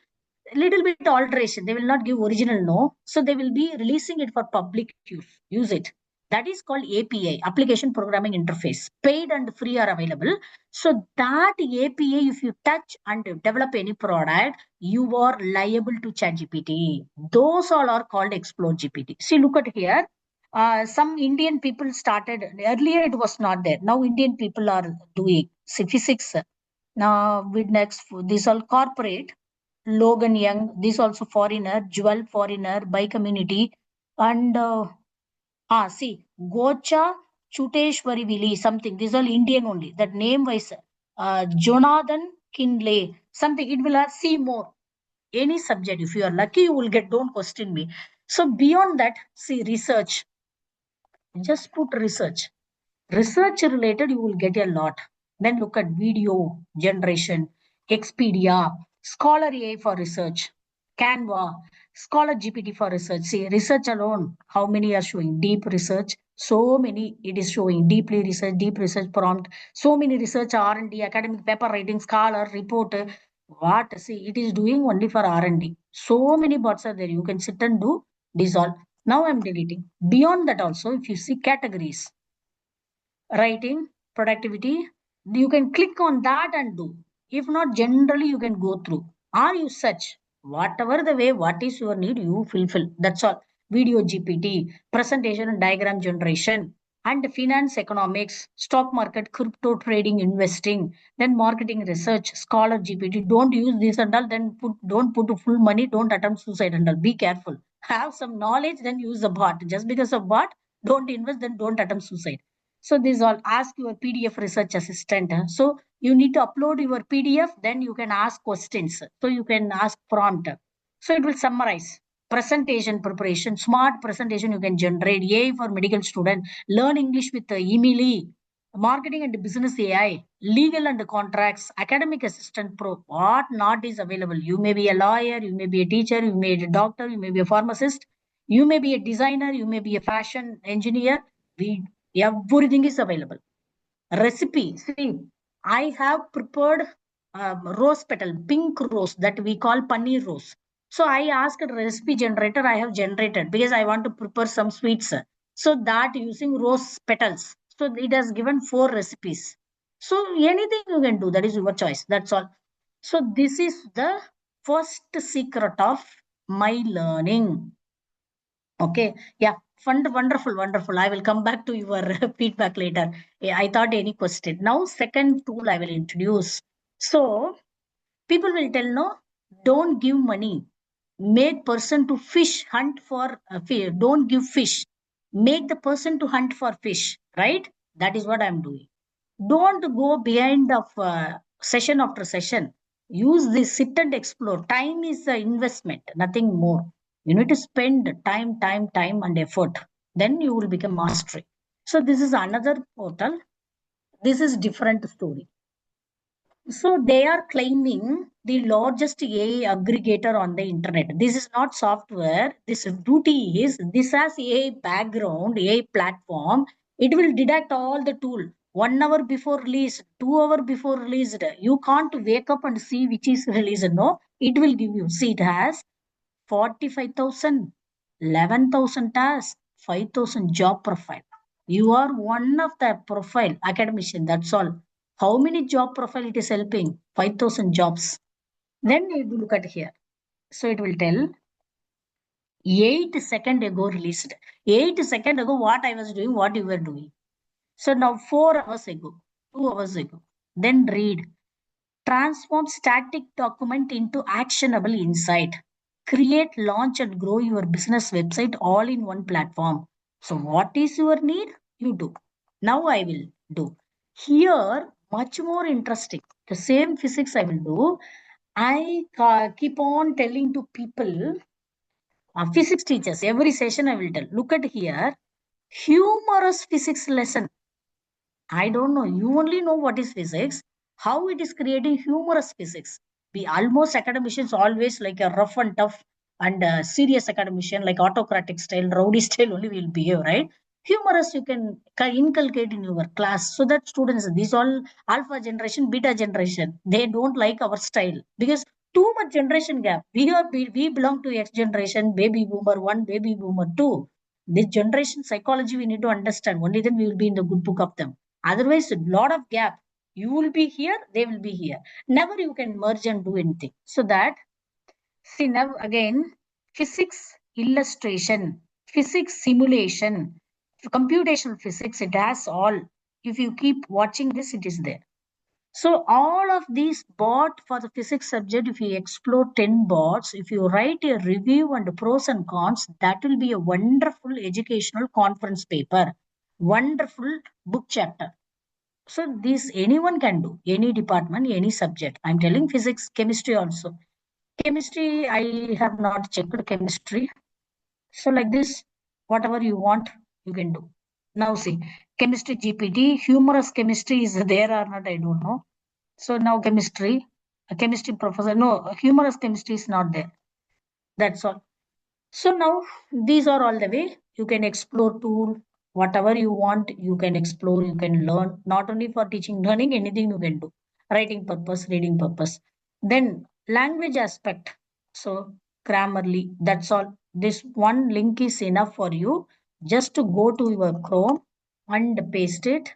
little bit alteration. They will not give original, no. So they will be releasing it for public use it. That is called API, Application Programming Interface. Paid and free are available. So that API, if you touch and develop any product, you are liable to ChatGPT. Those all are called Explore GPT. See, look at here. Some Indian people started, earlier it was not there. Now Indian people are doing, see, physics. Now with next, these all corporate, Logan Young, this also foreigner, Jewel foreigner, by community, and see, Gocha Chuteshwari Vili, something. These are Indian only. That name wise, Jonathan Kinley, something. It will have see more. Any subject, if you are lucky, you will get. Don't question me. So beyond that, see research. Just put research. Research related, you will get a lot. Then look at video generation, Expedia, Scholar AI for research, Canva, Scholar GPT for research. See, research alone, how many are showing? Deep research, so many it is showing. Deep research prompt, so many research R&D, academic paper writing, Scholar, report. What? See, it is doing only for R&D. So many bots are there. You can sit and do this all. Now I'm deleting. Beyond that also, if you see categories, writing, productivity, you can click on that and do. If not, generally you can go through. Are you such? Whatever the way, what is your need, you fulfill. That's all. Video GPT, presentation and diagram generation, and finance economics, stock market, crypto trading, investing, then marketing research, scholar GPT. Don't use this and all, then don't put full money, don't attempt suicide and all. Be careful. Have some knowledge, then use the bot. Just because of bot, don't invest, then don't attempt suicide. So this all ask your PDF research assistant. So you need to upload your PDF, then you can ask questions. So you can ask prompt. So it will summarize. Presentation preparation, smart presentation you can generate. AI for medical student. Learn English with Emily. Marketing and business AI. Legal and contracts. Academic assistant pro. What not is available. You may be a lawyer, you may be a teacher, you may be a doctor, you may be a pharmacist, you may be a designer, you may be a fashion engineer. We Everything is available. Recipe. See, I have prepared rose petal, pink rose that we call paneer rose. So I asked a recipe generator. I have generated because I want to prepare some sweets. So that using rose petals. So it has given 4 recipes. So anything you can do. That is your choice. That's all. So this is the first secret of my learning. Okay. Yeah. Wonderful, wonderful. I will come back to your feedback later. Yeah, I thought any question. Now, second tool I will introduce. So, people will tell, no, don't give money. Make person to fish, hunt for fish. Don't give fish. Make the person to hunt for fish, right? That is what I'm doing. Don't go behind of session after session. Use this, sit and explore. Time is the investment, nothing more. You need to spend time and effort. Then you will become mastery. So this is another portal. This is different story. So they are claiming the largest AI aggregator on the internet. This is not software. This duty is, this has AI background, AI platform. It will detect all the tool. 1 hour before release, 2 hour before released. You can't wake up and see which is released. No, it will give you. See, it has 45,000, 11,000 tasks, 5,000 job profile. You are one of the profile academician. That's all. How many job profile it is helping? 5,000 jobs. Then you look at here. So it will tell 8 seconds ago released. 8 seconds ago, what I was doing, what you were doing. So now 4 hours ago, 2 hours ago. Then read. Transform static document into actionable insight. Create, launch, and grow your business website all in one platform. So, what is your need? You do. Now, I will do. Here, much more interesting. The same physics I will do. I keep on telling to people, physics teachers, every session I will tell. Look at here, humorous physics lesson. I don't know. You only know what is physics, how it is creating humorous physics. We almost academicians always like a rough and tough and serious academician, like autocratic style, rowdy style only will behave, right? Humorous you can inculcate in your class so that students, these all alpha generation, beta generation, they don't like our style because too much generation gap. We belong to X generation, baby boomer 1, baby boomer 2. This generation psychology we need to understand. Only then we will be in the good book of them. Otherwise, a lot of gap. You will be here, they will be here. Never you can merge and do anything. So that, see now again, physics illustration, physics simulation, computational physics, it has all. If you keep watching this, it is there. So all of these bot for the physics subject, if you explore 10 bots, if you write a review and pros and cons, that will be a wonderful educational conference paper, wonderful book chapter. So this anyone can do, any department, any subject. I'm telling physics, chemistry also. Chemistry, I have not checked chemistry. So like this, whatever you want, you can do. Now see, chemistry GPT, humorous chemistry is there or not, I don't know. So now chemistry, a chemistry professor, no, humorous chemistry is not there. That's all. So now these are all the way. You can explore tool, whatever you want, you can explore, you can learn, not only for teaching, learning, anything you can do. Writing purpose, reading purpose. Then language aspect. So Grammarly, that's all. This one link is enough for you. Just to go to your Chrome and paste it.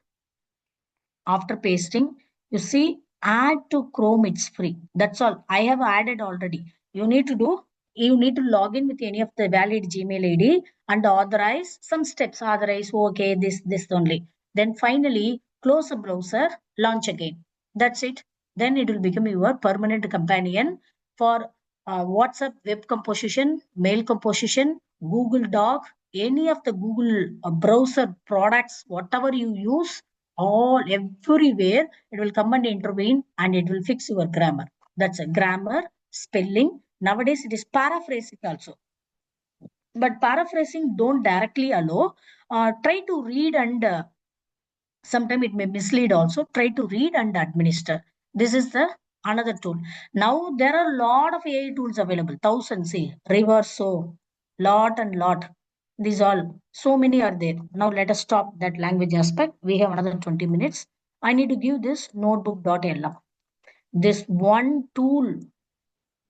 After pasting, you see add to Chrome, it's free. That's all. I have added already. You need to do, you need to log in with any of the valid Gmail ID and authorize some steps. Authorize, okay, this only. Then finally close the browser, launch again. That's it. Then it will become your permanent companion for WhatsApp web composition, mail composition, Google Doc, any of the Google browser products, whatever you use, all everywhere it will come and intervene and it will fix your grammar. That's a grammar, spelling. Nowadays it is paraphrasing also. But paraphrasing don't directly allow. Try to read and sometimes it may mislead also. Try to read and administer. This is the another tool. Now there are a lot of AI tools available. Thousands, see, reverse, so lot and lot. These all, so many are there. Now let us stop that language aspect. We have another 20 minutes. I need to give this notebook.lm. This one tool,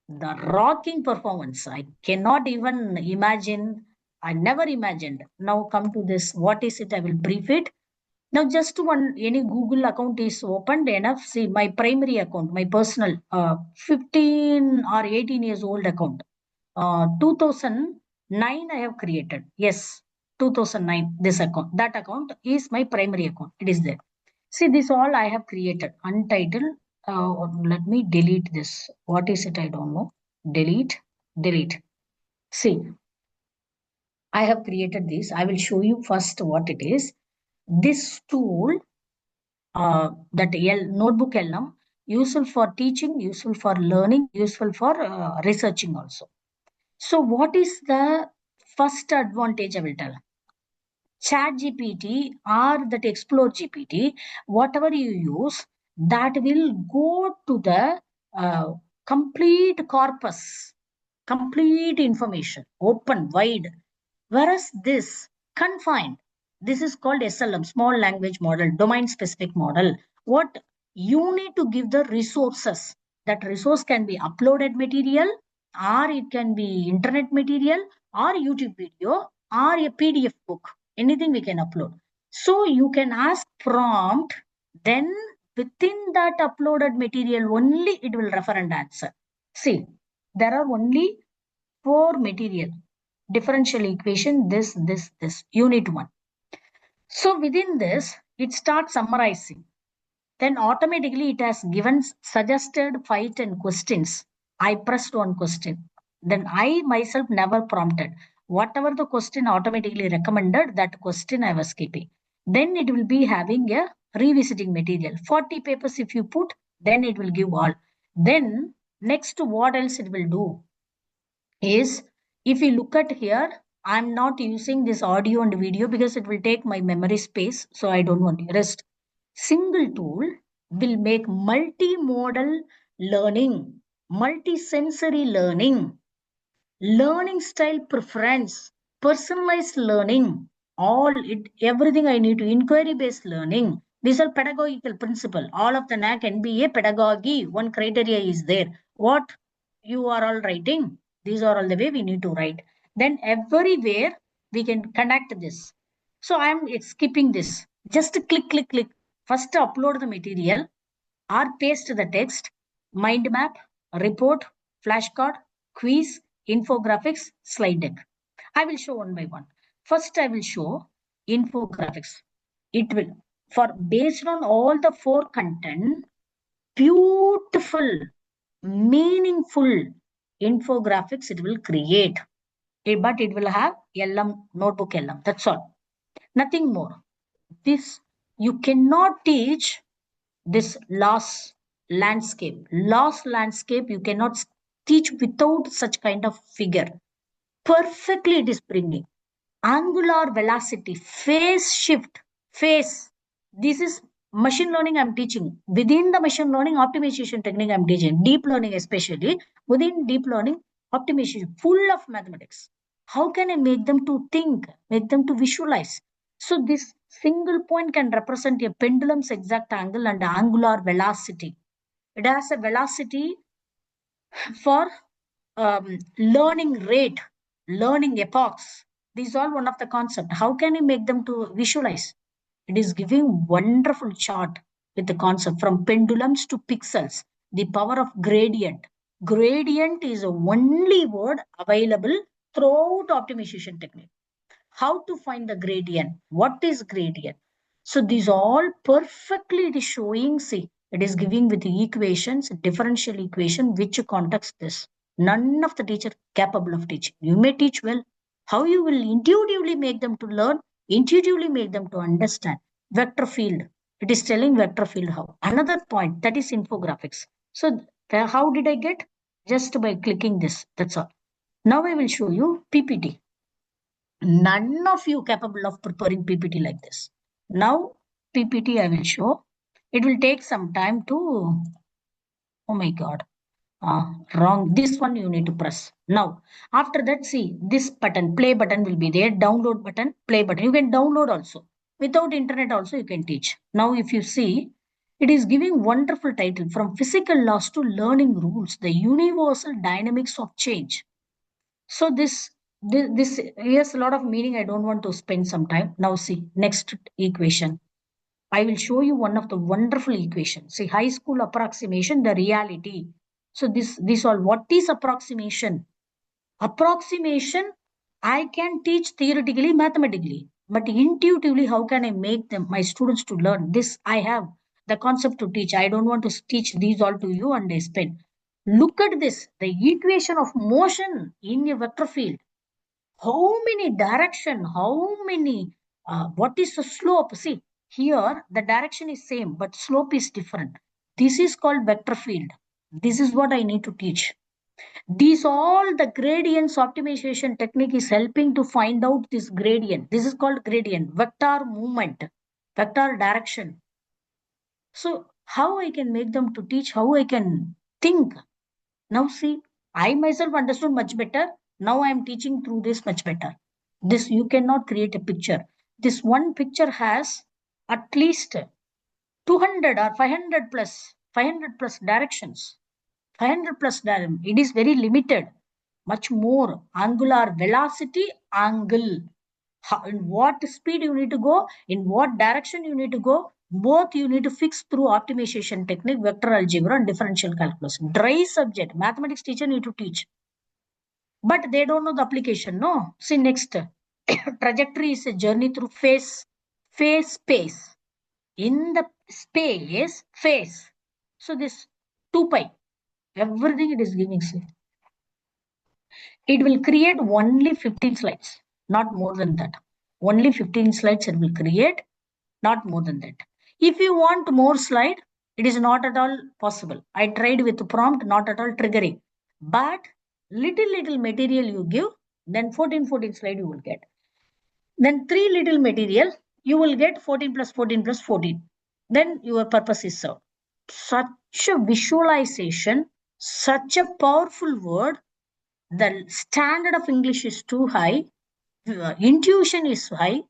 the rocking performance, I cannot even imagine. I never imagined. Now come to this. What is it? I will brief it. Now, just one, any Google account is opened enough. See, my primary account, my personal, 15 or 18 years old account. 2009 I have created. Yes, 2009, this account. That account is my primary account. It is there. See, this all I have created. Untitled. Let me delete this. What is it? I don't know. Delete. Delete. See, I have created this. I will show you first what it is. This tool, that notebook LM, useful for teaching, useful for learning, useful for researching also. So what is the first advantage I will tell? Chat GPT or that Explore GPT, whatever you use, that will go to the complete corpus, complete information, open, wide. Whereas this confined, this is called SLM, small language model, domain specific model. What you need to give the resources. That resource can be uploaded material, or it can be internet material, or YouTube video, or a PDF book. Anything we can upload. So you can ask prompt, then within that uploaded material only it will refer and answer. See, there are only 4 material. Differential equation, this, unit 1. So within this, it starts summarizing. Then automatically it has given suggested 5 10 questions. I pressed one question. Then I myself never prompted. Whatever the question automatically recommended, that question I was keeping. Then it will be having a revisiting material. 40 papers if you put, then it will give all. Then next, what else it will do is, if you look at here, I'm not using this audio and video because it will take my memory space. So I don't want to rest. Single tool will make multimodal learning, multi-sensory learning style preference, personalized learning, all it, everything I need to, inquiry-based learning. These are pedagogical principle. All of the NAC NBA pedagogy, one criteria is there. What you are all writing, these are all the way we need to write. Then everywhere, we can connect this. So I am skipping this. Just click, click, click. First upload the material or paste the text, mind map, report, flashcard, quiz, infographics, slide deck. I will show one by one. First, I will show infographics. It will, for based on all the 4 content, beautiful, meaningful infographics it will create. But it will have LM, notebook LM. That's all. Nothing more. This, you cannot teach this loss landscape. Loss landscape, you cannot teach without such kind of figure. Perfectly it is bringing. Angular velocity, phase shift, phase. This is machine learning I'm teaching. Within the machine learning optimization technique I'm teaching. Deep learning especially. Within deep learning optimization, full of mathematics. How can I make them to think, make them to visualize? So this single point can represent a pendulum's exact angle and angular velocity. It has a velocity for learning rate, learning epochs. These are one of the concept. How can you make them to visualize? It is giving wonderful chart with the concept from pendulums to pixels, the power of gradient. Gradient is the only word available throughout optimization technique. How to find the gradient? What is gradient? So these all perfectly it is showing, see, it is giving with the equations, differential equation, which context this. None of the teacher capable of teaching. You may teach well. How you will intuitively make them to learn, intuitively make them to understand. Vector field. It is telling vector field how. Another point, that is infographics. So how did I get? Just by clicking this. That's all. Now I will show you PPT. None of you capable of preparing PPT like this. Now PPT I will show. It will take some time to, oh my God, wrong. This one you need to press. Now, after that, see this button, play button will be there, download button, play button. You can download also. Without internet also you can teach. Now, if you see, it is giving wonderful title from physical laws to learning rules, the universal dynamics of change. So this has a lot of meaning. I don't want to spend some time. Now see, next equation. I will show you one of the wonderful equations. See, high school approximation, the reality. So this all, what is approximation? Approximation, I can teach theoretically, mathematically, but intuitively, how can I make them, my students to learn? This I have the concept to teach. I don't want to teach these all to you and I spend. Look at this, the equation of motion in a vector field. How many direction, how many, what is the slope? See, here the direction is same, but slope is different. This is called vector field. This is what I need to teach. These all the gradients optimization technique is helping to find out this gradient. This is called gradient, vector movement, vector direction. So how I can make them to teach, how I can think. Now see, I myself understood much better. Now I am teaching through this much better. This you cannot create a picture. This one picture has at least 200 or 500 plus directions. 500 plus direction. It is very limited. Much more angular velocity, angle. How, in what speed you need to go, in what direction you need to go, both you need to fix through optimization technique, vector algebra and differential calculus. Dry subject, mathematics teacher need to teach. But they don't know the application, no? See next, trajectory is a journey through phase, space. In the space, phase. So this 2 pi, everything it is giving, see. It will create only 15 slides, not more than that. Only 15 slides it will create, not more than that. If you want more slide, it is not at all possible. I tried with prompt, not at all triggering. But little material you give, then 14 slide you will get. Then 3 little material, you will get 14 plus 14 plus 14. Then your purpose is served. Such a visualization, such a powerful word. The standard of English is too high. Intuition is high.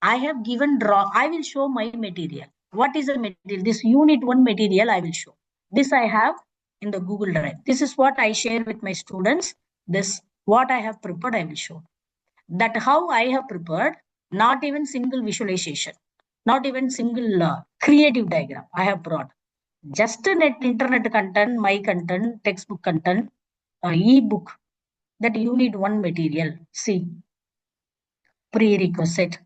I have given I will show my material. What is the material? This unit 1 material I will show. This I have in the Google Drive. This is what I share with my students. This what I have prepared I will show. That how I have prepared, not even single visualization, not even single creative diagram I have brought. Just internet content, my content, textbook content, e-book, that you need one material. See, prerequisite.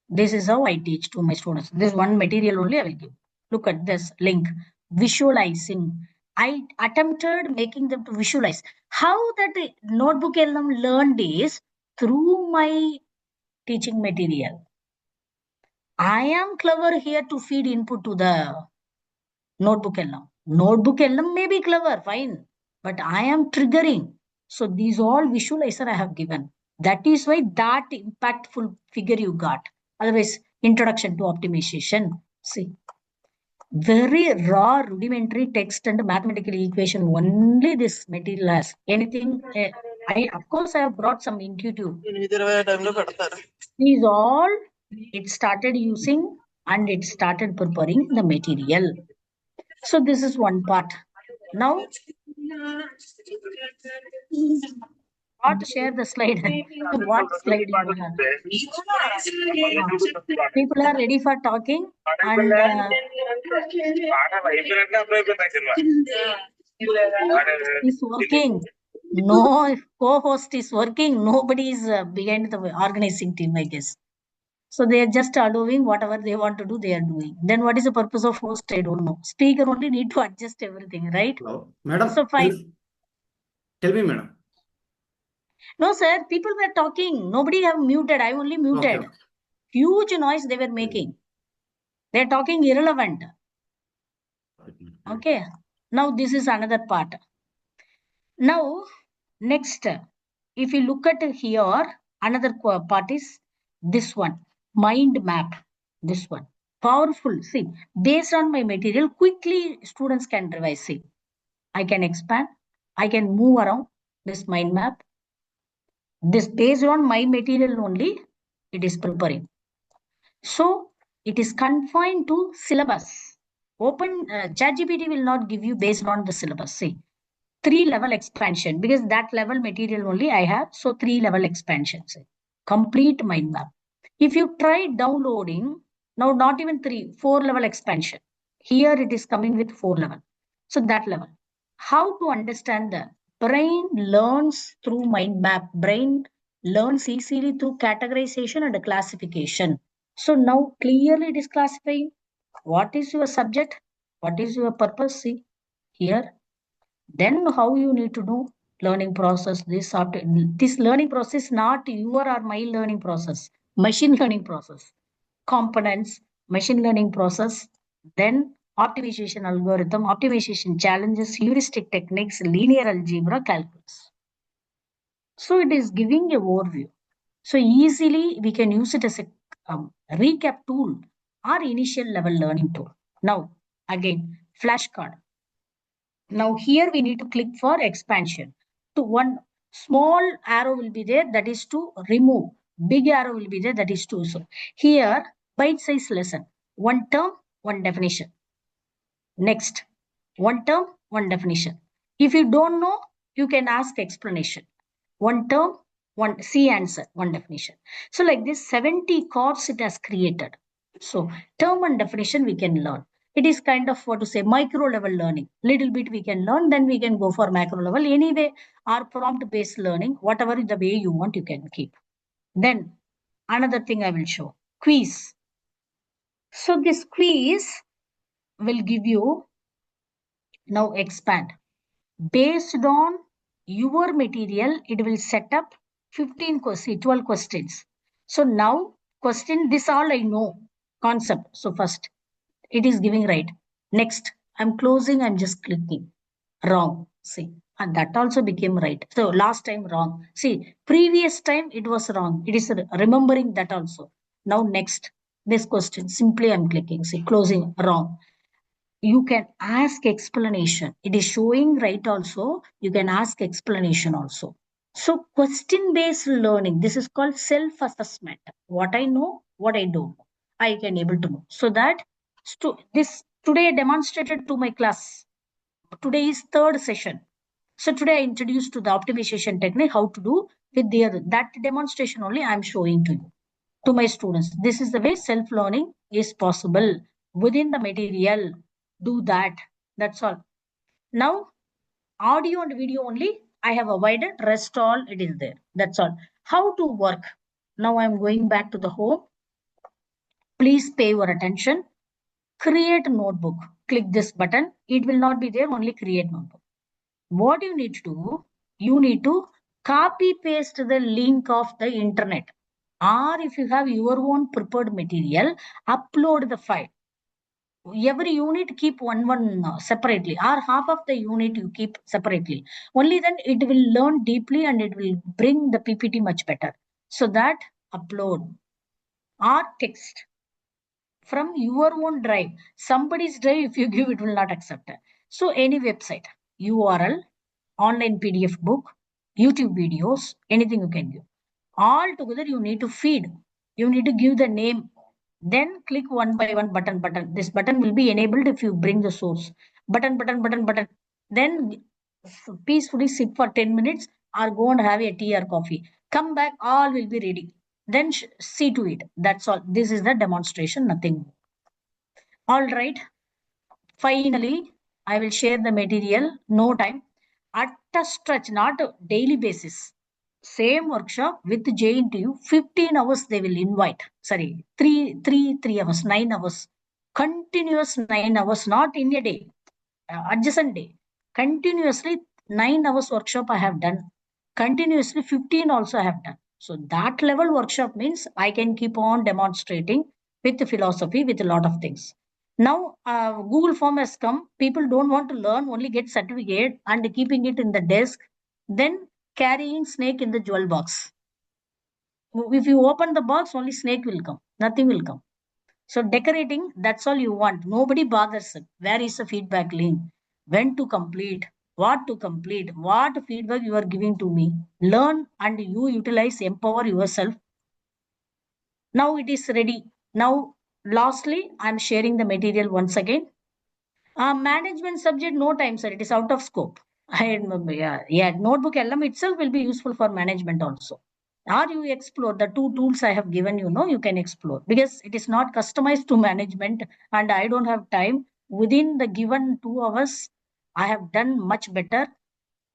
This is how I teach to my students. This one material only I will give. Look at this link. Visualizing. I attempted making them to visualize. How that notebook LM learned is through my teaching material. I am clever here to feed input to the notebook LM. Notebook LM may be clever, fine, but I am triggering. So these all visualizer I have given. That is why that impactful figure you got. Otherwise, introduction to optimization. See, very raw rudimentary text and mathematical equation only this material has. Anything, I of course I have brought some intuitive. These all it started using and it started preparing the material. So this is one part. Now, what share the slide? What slide you have? People are ready for talking and is working. No co-host is working. Nobody is behind the organizing team, I guess. So they are just allowing whatever they want to do, they are doing. Then what is the purpose of host? I don't know. Speaker only need to adjust everything, right? Hello, madam. So fine. Tell me, madam. No, sir. People were talking. Nobody have muted. I only muted. Okay. Huge noise they were making. They're talking irrelevant. Okay. Now this is another part. Now, next, if you look at here, another part is this one, mind map. This one, powerful. See, based on my material, quickly students can revise. See, I can expand, I can move around this mind map. This based on my material only, it is preparing. So it is confined to syllabus. Open ChatGPT will not give you based on the syllabus. See, 3-level expansion because that level material only I have. So 3-level expansion. Say, complete mind map. If you try downloading, now not even 4-level expansion. Here it is coming with 4-level. So that level. How to understand the brain learns through mind map. Brain learns easily through categorization and classification. So now clearly it is classifying. What is your subject? What is your purpose? See here. Then how you need to do learning process. This learning process not your or my learning process. Machine learning process. Components, machine learning process. Then optimization algorithm, optimization challenges, heuristic techniques, linear algebra, calculus. So it is giving a overview. So easily we can use it as a recap tool or initial level learning tool. Now, again, flashcard. Now here we need to click for expansion. To one small arrow will be there, that is to remove. Big arrow will be there, that is to. So here, bite-size lesson. One term, one definition. Next, one term, one definition. If you don't know, you can ask explanation. One term, one C answer, one definition. So like this 70 cards it has created. So term and definition we can learn. It is kind of what to say micro level learning. Little bit we can learn, then we can go for macro level. Anyway, our prompt based learning, whatever the way you want, you can keep. Then another thing I will show, quiz. So this quiz will give you, now expand. Based on your material, it will set up 15 questions, 12 questions. So now question, this all I know, concept. So first, it is giving right. Next, I'm closing, I'm just clicking. Wrong, see. And that also became right. So last time wrong. See, previous time it was wrong. It is remembering that also. Now next, this question, simply I'm clicking, see, closing, wrong. You can ask explanation. It is showing right also. You can ask explanation also. So question based learning, this is called self-assessment. What I know, what I don't know, I can able to know. So that this today I demonstrated to my class. Today is third session. So today I introduced to the optimization technique how to do with that demonstration only I am showing to you, to my students. This is the way self-learning is possible within the material. Do that. That's all. Now, audio and video only I have avoided. Rest all it is there. That's all. How to work. Now I'm going back to the home. Please pay your attention. Create a notebook. Click this button. It will not be there. Only create notebook. What you need to do, you need to copy paste the link of the internet, or if you have your own prepared material, upload the file. Every unit keep one separately, or half of the unit you keep separately. Only then it will learn deeply and it will bring the PPT much better. So that upload or text from your own drive. Somebody's drive, if you give, it will not accept it. So any website, URL, online PDF book, YouTube videos, anything you can give. All together you need to feed. You need to give the name. Then click one by one button. This button will be enabled if you bring the source. Button. Then peacefully sit for 10 minutes or go and have a tea or coffee. Come back, all will be ready. Then see to it. That's all. This is the demonstration, nothing. All right. Finally, I will share the material, no time. At a stretch, not a daily basis. Same workshop with JNTU, 15 hours they will invite. Sorry, 3 hours, 9 hours. Continuous 9 hours, not in a day, adjacent day. Continuously 9 hours workshop I have done. Continuously 15 also I have done. So that level workshop means I can keep on demonstrating with the philosophy, with a lot of things. Now Google form has come. People don't want to learn, only get certificate and keeping it in the desk, then carrying snake in the jewel box. If you open the box, only snake will come, nothing will come. So decorating, that's all you want. Nobody bothers it. Where is the feedback link? When to complete? What to complete? What feedback you are giving to me? Learn and you utilize, empower yourself. Now it is ready. Now, lastly, I'm sharing the material once again. Management subject, no time, sir. It is out of scope. Notebook LM itself will be useful for management also. Or you explore the two tools I have given you can explore, because it is not customized to management and I don't have time. Within the given 2 hours, I have done much better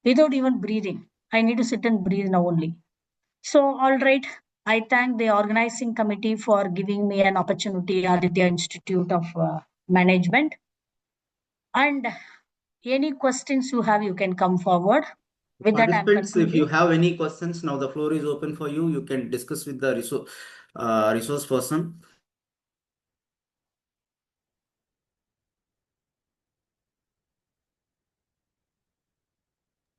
without even breathing. I need to sit and breathe now only. So, all right. I thank the organizing committee for giving me an opportunity, Aditya Institute of Management. And any questions you have, you can come forward. With that, I'm Participants, if you concluding. have any questions, now the floor is open for you. You can discuss with the resource person.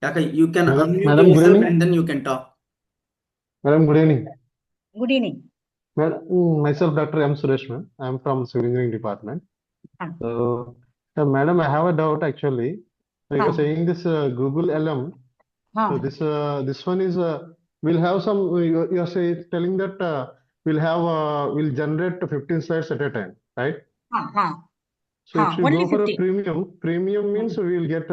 Okay, you can unmute Madam, good yourself evening. and then you can talk. Madam, good evening. Good evening. Myself, Dr. M. Suresh, ma'am. I'm from Civil Engineering Department. Ah. So, Madam, I have a doubt actually. So you're Ah. saying this Google LM. So this one is we'll have some. You're telling that we'll generate 15 slides at a time, right? So if you Only go for a 50. premium means we will get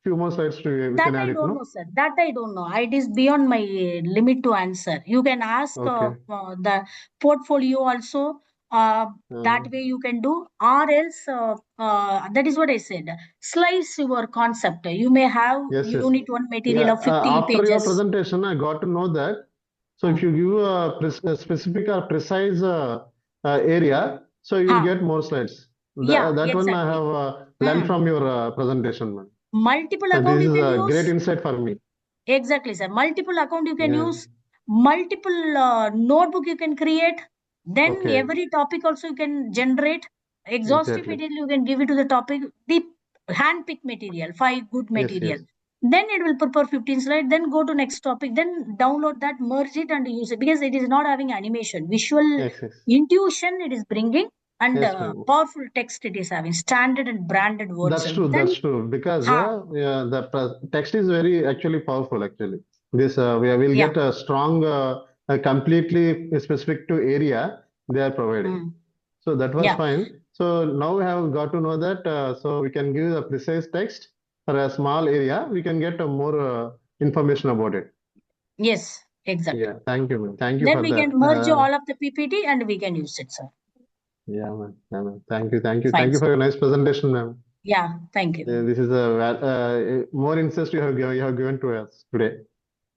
few more slides we That can add I it, don't no? know, sir. That I don't know. It is beyond my limit to answer. You can ask Okay. the portfolio also. That way you can do, or else that is what I said. Slice your concept. You may have Yes. unit one material Yeah, of 50 after your pages. presentation, I got to know that. So if you give a specific or precise area, so you will get more slides. Yeah, That one I exactly. have learned from your presentation, man. Multiple So account this you is can a great use. insight for me. Exactly, sir. Multiple account you can Yeah. use. Multiple notebook you can create. Then Okay. every topic also you can generate. Exhaustive Exactly. material you can give it to the topic. The hand-picked material, 5 good material. Yes. Then it will prepare 15 slides. Then go to next topic. Then download that, merge it and use it, because it is not having animation. Visual Yes. intuition it is bringing, and Yes, ma'am. powerful text it is having. Standard and branded words. That's true. Then That's true. Because yeah, the text is very actually powerful. Actually, this we will get a strong, completely specific to area they are providing. So that was fine. So now we have got to know that. So we can give a precise text for a small area, we can get more information about it. Yes, exactly. Yeah, thank you, ma'am. Thank you Then for we that. can merge all of the PPT and we can use it, sir. Yeah, ma'am. Yeah, ma'am. Thank you, thank you, Fine, thank you sir. for your nice presentation, ma'am. Yeah, thank you. This is more insight you have given to us today.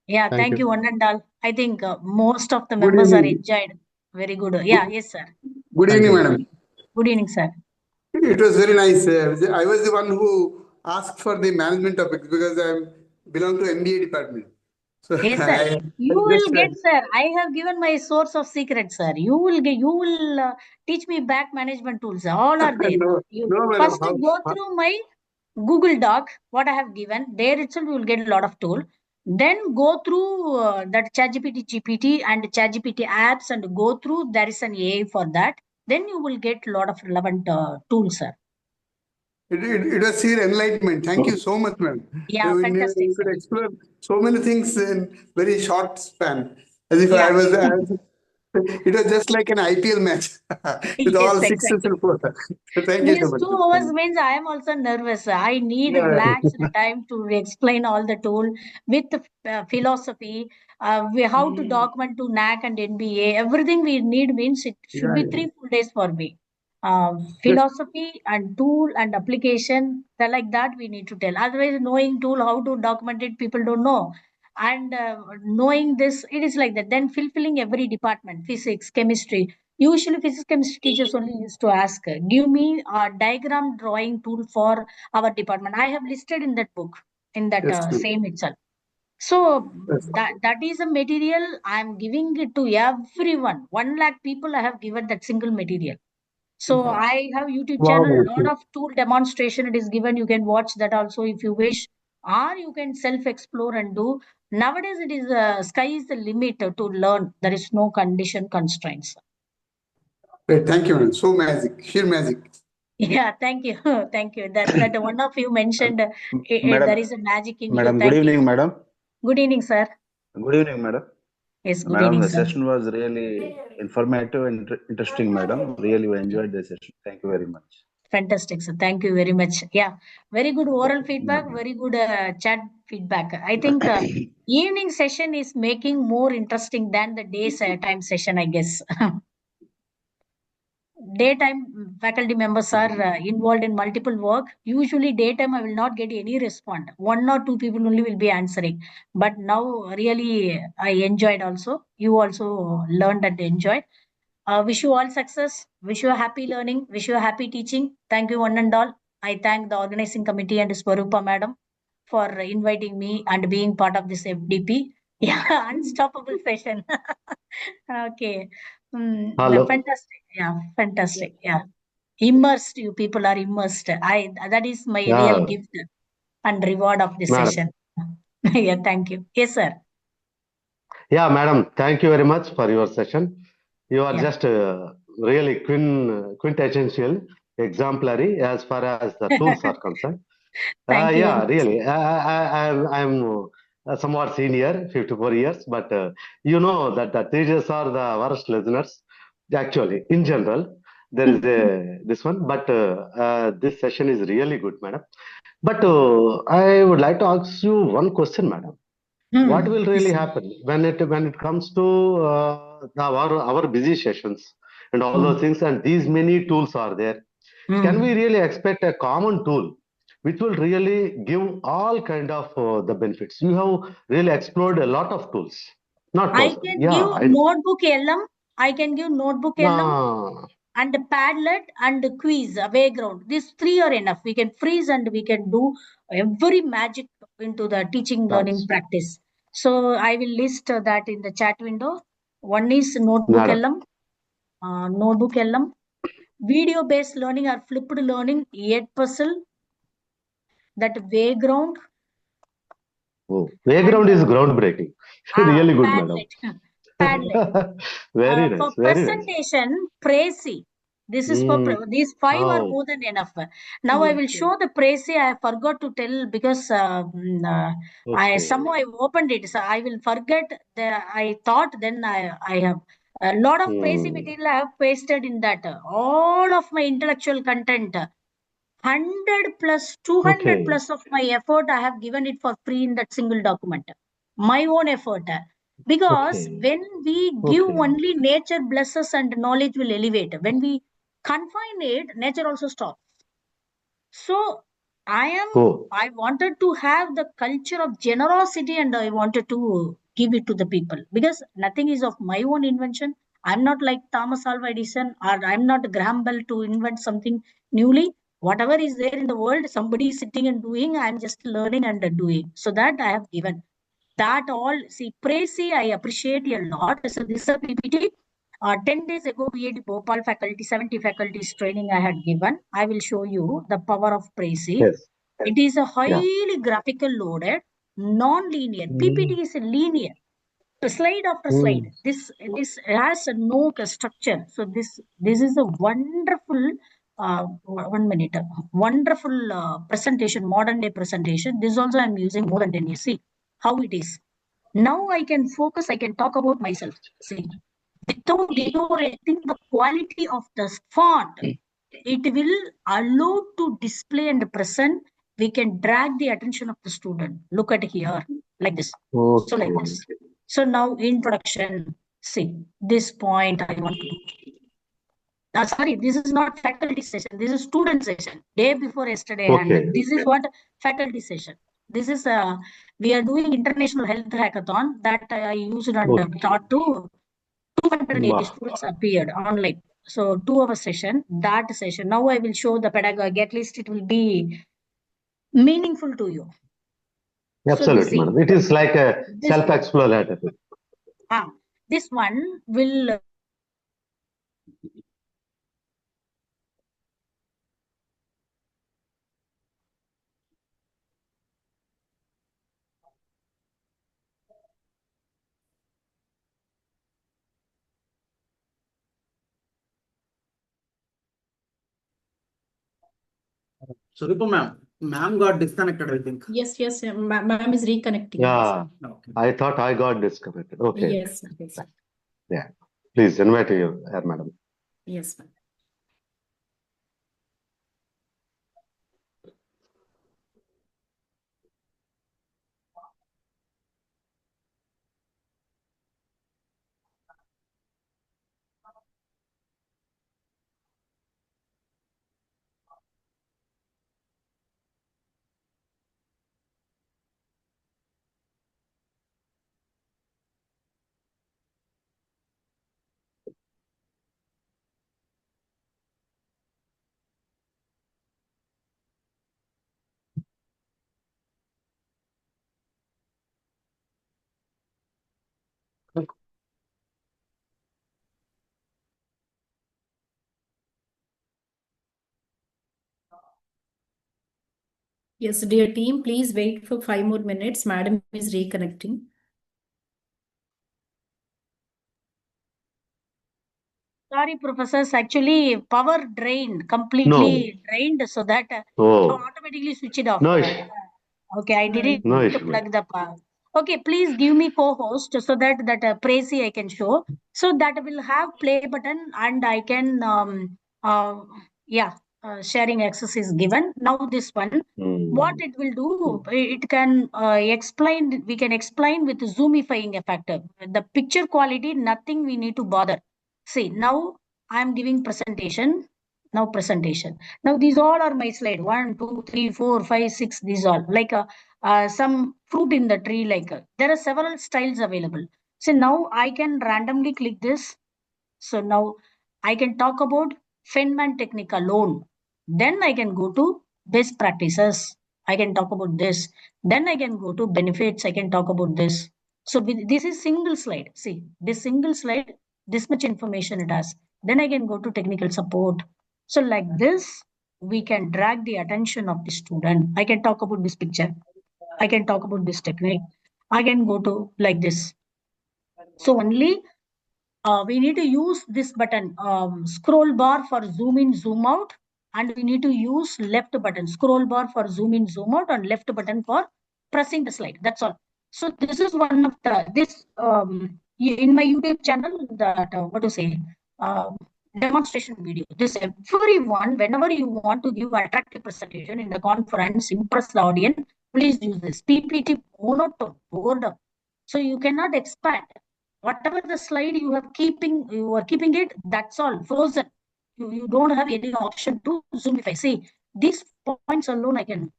Yeah, Thank thank you, you. one and all. I think most of the Good members are evening. enjoyed. Very good. Yeah, yes, sir. Good Thank evening, you. madam. Good evening, sir. It was very nice. I was the one who asked for the management topics because I belong to MBA department. So Yes, sir. I You just will get, sir. I have given my source of secret, sir. You will get. You will teach me back management tools. All are there. no, You no, madam. first go through my Google Doc. What I have given there itself, you will get a lot of tool. Then go through that ChatGPT, GPT, and ChatGPT apps, and go through. There is an AI for that. Then you will get a lot of relevant tools, sir. It was sheer enlightenment. Thank you so much, madam. Yeah, fantastic, You sir. could explore so many things in very short span. As if Yeah. I was, it was just like an IPL match with Yes, all sixes exactly. and fours. So thank you so Means much. 2 hours means I am also nervous. I need Yeah, relaxed time to explain all the tool with philosophy, how to document to NAC and NBA. Everything we need means it should be yeah. 3 full days for me. Yes. Philosophy and tool and application, like that we need to tell. Otherwise, knowing tool, how to document it, people don't know. And knowing this, it is like that. Then fulfilling every department, physics, chemistry. Usually, physics chemistry teachers only used to ask, give me a diagram drawing tool for our department. I have listed in that book, in that Yes. same itself. So Yes. that is a material I am giving it to everyone. 1 lakh people I have given that single material. So I have YouTube channel, Wow. lot of tool demonstration it is given. You can watch that also if you wish, or you can self explore and do. Nowadays it is sky is the limit to learn. There is no condition constraints. Great. Thank you, madam. So magic, sheer magic. Yeah, thank you. Thank you. That one of you mentioned Madam, there is a magic in you. Madam, good Thank you. evening, madam. Good evening, sir. Good evening, madam. Yes, good Madam, evening, the sir. session was really informative and interesting, madam. Really, we enjoyed the session. Thank you very much. Fantastic, sir. Thank you very much. Yeah, very good oral feedback, Madam. very good chat feedback. I think evening session is making more interesting than the day's time session, I guess. Daytime faculty members are involved in multiple work. Usually daytime I will not get any response. 1 or 2 people only will be answering. But now really I enjoyed also. You also learned and enjoyed. Wish you all success. Wish you a happy learning. Wish you a happy teaching. Thank you one and all. I thank the organizing committee and Swarupa madam for inviting me and being part of this FDP. Yeah, unstoppable session. Okay. Hello. Fantastic. Yeah, fantastic. Yeah. Immersed, you people are immersed. That is my real Yeah, gift and reward of this madam. session. Yeah, thank you. Yes, sir. Yeah, madam. Thank you very much for your session. You are Yeah. just really quintessential, exemplary as far as the tools are concerned. Thank you very Yeah, much. really. I'm somewhat senior, 54 years, but you know that the teachers are the worst listeners. Actually, in general, there is this one, but this session is really good, madam. But I would like to ask you one question, madam. What will really Yes. happen when it comes to our busy sessions and all those Hmm. things, and these many tools are there? Can we Hmm. really expect a common tool which will really give all kind of the benefits? You have really explored a lot of tools, not I person. can Yeah, give notebook LM. I can give notebook LM nah, and Padlet and quiz, away ground. These three are enough. We can freeze and we can do every magic into the teaching learning that's practice. So I will list that in the chat window. One is notebook madam. LM, notebook LM, video based learning or flipped learning, yet puzzle, that way ground, Oh, and playground is groundbreaking. Really good, madam. Padlet. Padlet. Very For nice, very nice. presentation, Prezi. This is for Mm. these 5 are Oh, more than enough. Now I will show the Prezi. I forgot to tell because I okay. somehow I opened it. So I will forget. I thought then I have a lot of Prezi Hmm. material I have pasted in that. All of my intellectual content. 100 plus 200 plus of my effort, I have given it for free in that single document. My own effort. Because when we give only, nature blesses and knowledge will elevate. When we confine it, nature also stops. So I wanted to have the culture of generosity, and I wanted to give it to the people, because nothing is of my own invention. I'm not like Thomas Alva Edison, or I'm not Graham Bell to invent something newly. Whatever is there in the world, somebody is sitting and doing, I'm just learning and doing. So that I have given. That all, see, Prezi, I appreciate a lot. So this is a PPT. 10 days ago, we had Bhopal faculty, 70 faculties training I had given. I will show you the power of Prezi. Yes. It is a highly graphical loaded, non-linear. PPT is a linear. Slide after slide. This has no structure. So this is a wonderful 1 minute, wonderful presentation, modern day presentation. This also I'm using more than 10 years. See how it is. Now I can focus. I can talk about myself. See, without deteriorating the quality of the font, it will allow to display and present. We can drag the attention of the student. Look at here, like this. So like this. So now introduction. See, this point I want to do. Sorry, this is not faculty session. This is student session. Day before yesterday, and this is what faculty session. This is we are doing international health hackathon that I used and taught to 280 students appeared online. So 2 hour session, that session. Now I will show the pedagogy. At least it will be meaningful to you. Absolutely, madam. It is like a self-explanatory. This one will. Surupa ma'am got disconnected, I think. Yes, ma'am is reconnecting. Yeah, Okay. I thought I got disconnected. Okay. Yes. Yeah, please invite you, madam. Yes, ma'am. Yes, dear team, please wait for 5 more minutes. Madam is reconnecting. Sorry, professors. Actually, power drained, completely drained, so that automatically switch it off. No issue. Okay, I didn't plug the power. Okay, please give me co-host so that Prezi I can show. So that will have play button, and I can sharing access is given. Now this one, what it will do, it can explain. We can explain with zoomifying effect. The picture quality, nothing we need to bother. See, now I am giving presentation. Now presentation. Now these all are my slide. 1, 2, 3, 4, 5, 6. These all like some fruit in the tree. Like there are several styles available. So now I can randomly click this. So now I can talk about Feynman technique alone. Then I can go to best practices. I can talk about this. Then I can go to benefits. I can talk about this. So this is single slide. See, this single slide, this much information it has. Then I can go to technical support. So like this, we can drag the attention of the student. I can talk about this picture. I can talk about this technique. I can go to like this. So only we need to use this button, scroll bar for zoom in, zoom out, and we need to use left button, scroll bar for zoom in, zoom out, and left button for pressing the slide. That's all. So this is one of the, in my YouTube channel, that, what to say, demonstration video. This everyone, whenever you want to give attractive presentation in the conference, impress the audience, please use this. PPT monotone, boredom. So you cannot expand. Whatever the slide you are keeping it, that's all frozen. You don't have any option to zoom. If I say these points alone, I can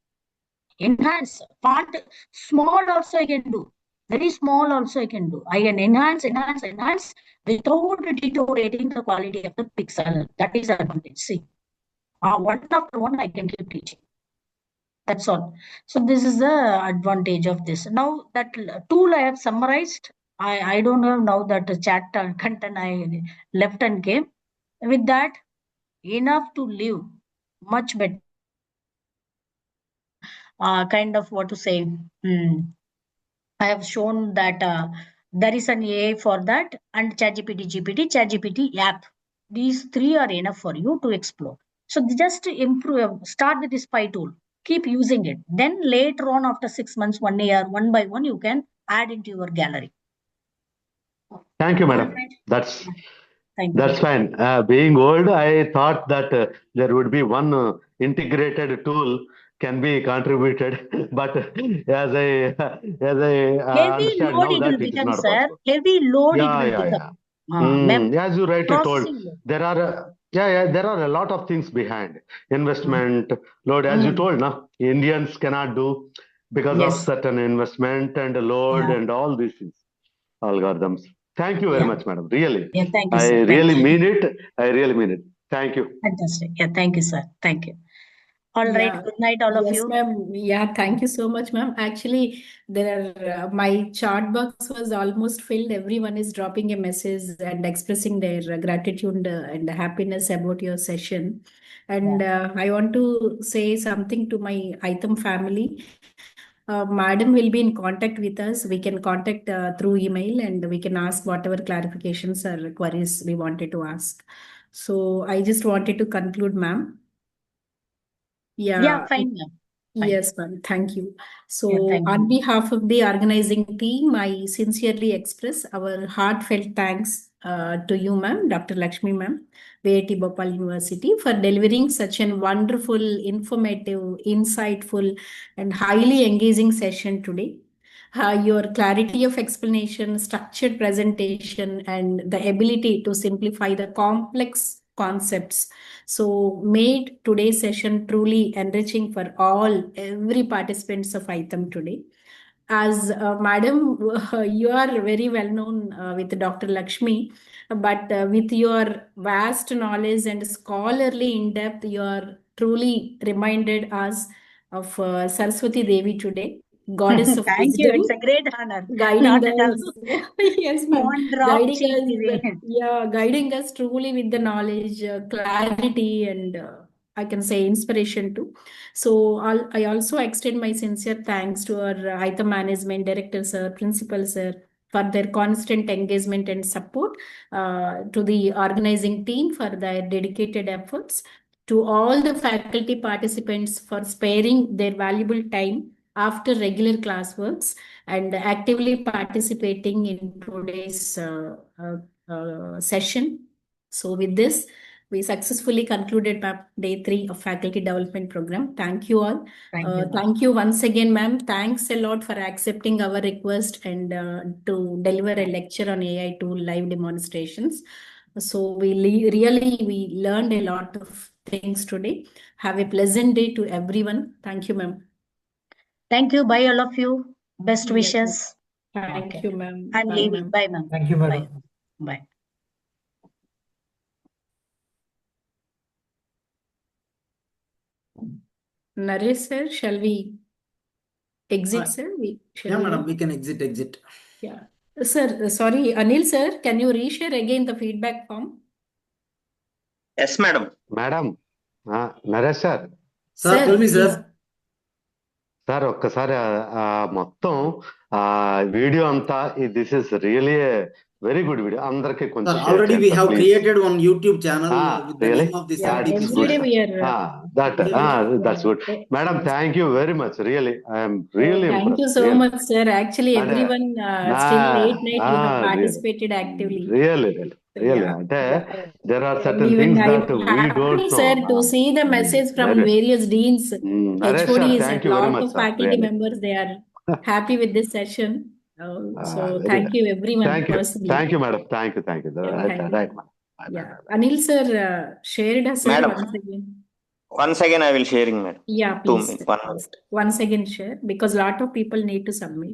enhance font small also I can do. Very small also I can do. I can enhance without deteriorating the quality of the pixel. That is the advantage. See, one after one I can keep teaching. That's all. So this is the advantage of this. Now that tool I have summarized. I don't have now that chat content I left and came. With that, enough to live much better. Kind of what to say. I have shown that there is an AI for that and ChatGPT app. These three are enough for you to explore. So just to improve, start with this spy tool. Keep using it. Then later on, after 6 months, 1 year, one by one, you can add into your gallery. Thank you, madam. Alright. That's Thank you. that's fine. Being old, I thought that there would be one integrated tool can be contributed, but as I Heavy understand load now it will that it is become, not sir. possible. Heavy load it Yeah, will yeah, become. yeah. As you rightly told, Processing load. there are there are a lot of things behind investment load. As you told, no, Indians cannot do because of Yes. certain investment and load Yeah. and all these things, algorithms. Thank you very Yeah. much, madam. Really, Yeah. Thank you, I sir. really mean it. I really mean it. Thank you. Fantastic. Yeah. Thank you, sir. Thank you. All right. Yeah. Good night, all of Yes, you. ma'am. Yeah, thank you so much, ma'am. Actually, there are my chat box was almost filled. Everyone is dropping a message and expressing their gratitude and happiness about your session. And I want to say something to my item family. Madam will be in contact with us. We can contact through email and we can ask whatever clarifications or queries we wanted to ask. So I just wanted to conclude, ma'am. Yeah, Yeah, fine, ma'am. Fine. yes, ma'am. Thank you. Yeah, So, thank on you. behalf of the organizing team, I sincerely express our heartfelt thanks to you, ma'am, Dr. Lakshmi, ma'am, VIT Bhopal University, for delivering such an wonderful, informative, insightful, and highly engaging session today. Your clarity of explanation, structured presentation, and the ability to simplify the complex concepts so made today's session truly enriching for every participants of item today. As madam, you are very well known with Dr. Lakshmi, but with your vast knowledge and scholarly in depth, you are truly reminded us of Saraswati Devi today, goddess of Thank you. wisdom, It's a great honor. guiding Not at all. us. Yes, ma'am. One drop Guiding cheek. us, yeah, guiding us truly with the knowledge, clarity, and I can say inspiration too. So I also extend my sincere thanks to our ITA management director, sir, principal, sir, for their constant engagement and support, to the organizing team for their dedicated efforts, to all the faculty participants for sparing their valuable time after regular classworks and actively participating in today's session. So with this, we successfully concluded day 3 of faculty development program. Thank you all. Thank you, ma'am. Thank you once again, ma'am. Thanks a lot for accepting our request and to deliver a lecture on AI tool live demonstrations. So we learned a lot of things today. Have a pleasant day to everyone. Thank you, ma'am. Thank you. Bye, all of you. Best Yes, wishes. thank Okay. you, ma'am. I'm Bye, leaving. ma'am. Bye, ma'am. Thank you, Bye. madam. Bye. Naresh sir, shall we exit, sir? Shall Yeah, we madam, go? we can exit. Yeah. Sir, sorry, Anil sir, can you reshare again the feedback form? Yes, madam. Madam, Naresh sir Sir, tell me, sir. Please. Sir ఒక్కసారి మొత్తం video అంతా this is really Very good video. అందరికి Sir, కొంచెం share already we చేయండి, have please. created one YouTube channel with the Really? name of this Yeah, LTP every day session. we are. That's good. Madam, thank you very much. Really, I am really Thank impressed. you so Really. much, sir. Actually, And, everyone still late night you have really. participated actively. Really. Yeah. అంటే there are certain Even things I'm that we don't happy, know. sir, to see the message from Very. various deans, Naresh sir, HODs, thank and you very lot much, of sir. faculty Really. members. They are happy with this session. So Very thank you everyone Thank you. personally. Thank you, madam. Thank you. Yeah, Right, thank you. right, madam. Yeah. Anil sir shared us, sir, Madam. once again. Once again, I will sharing, madam. Yeah, 2 please. minutes, 1 minute. Once again share, because lot of people need to submit.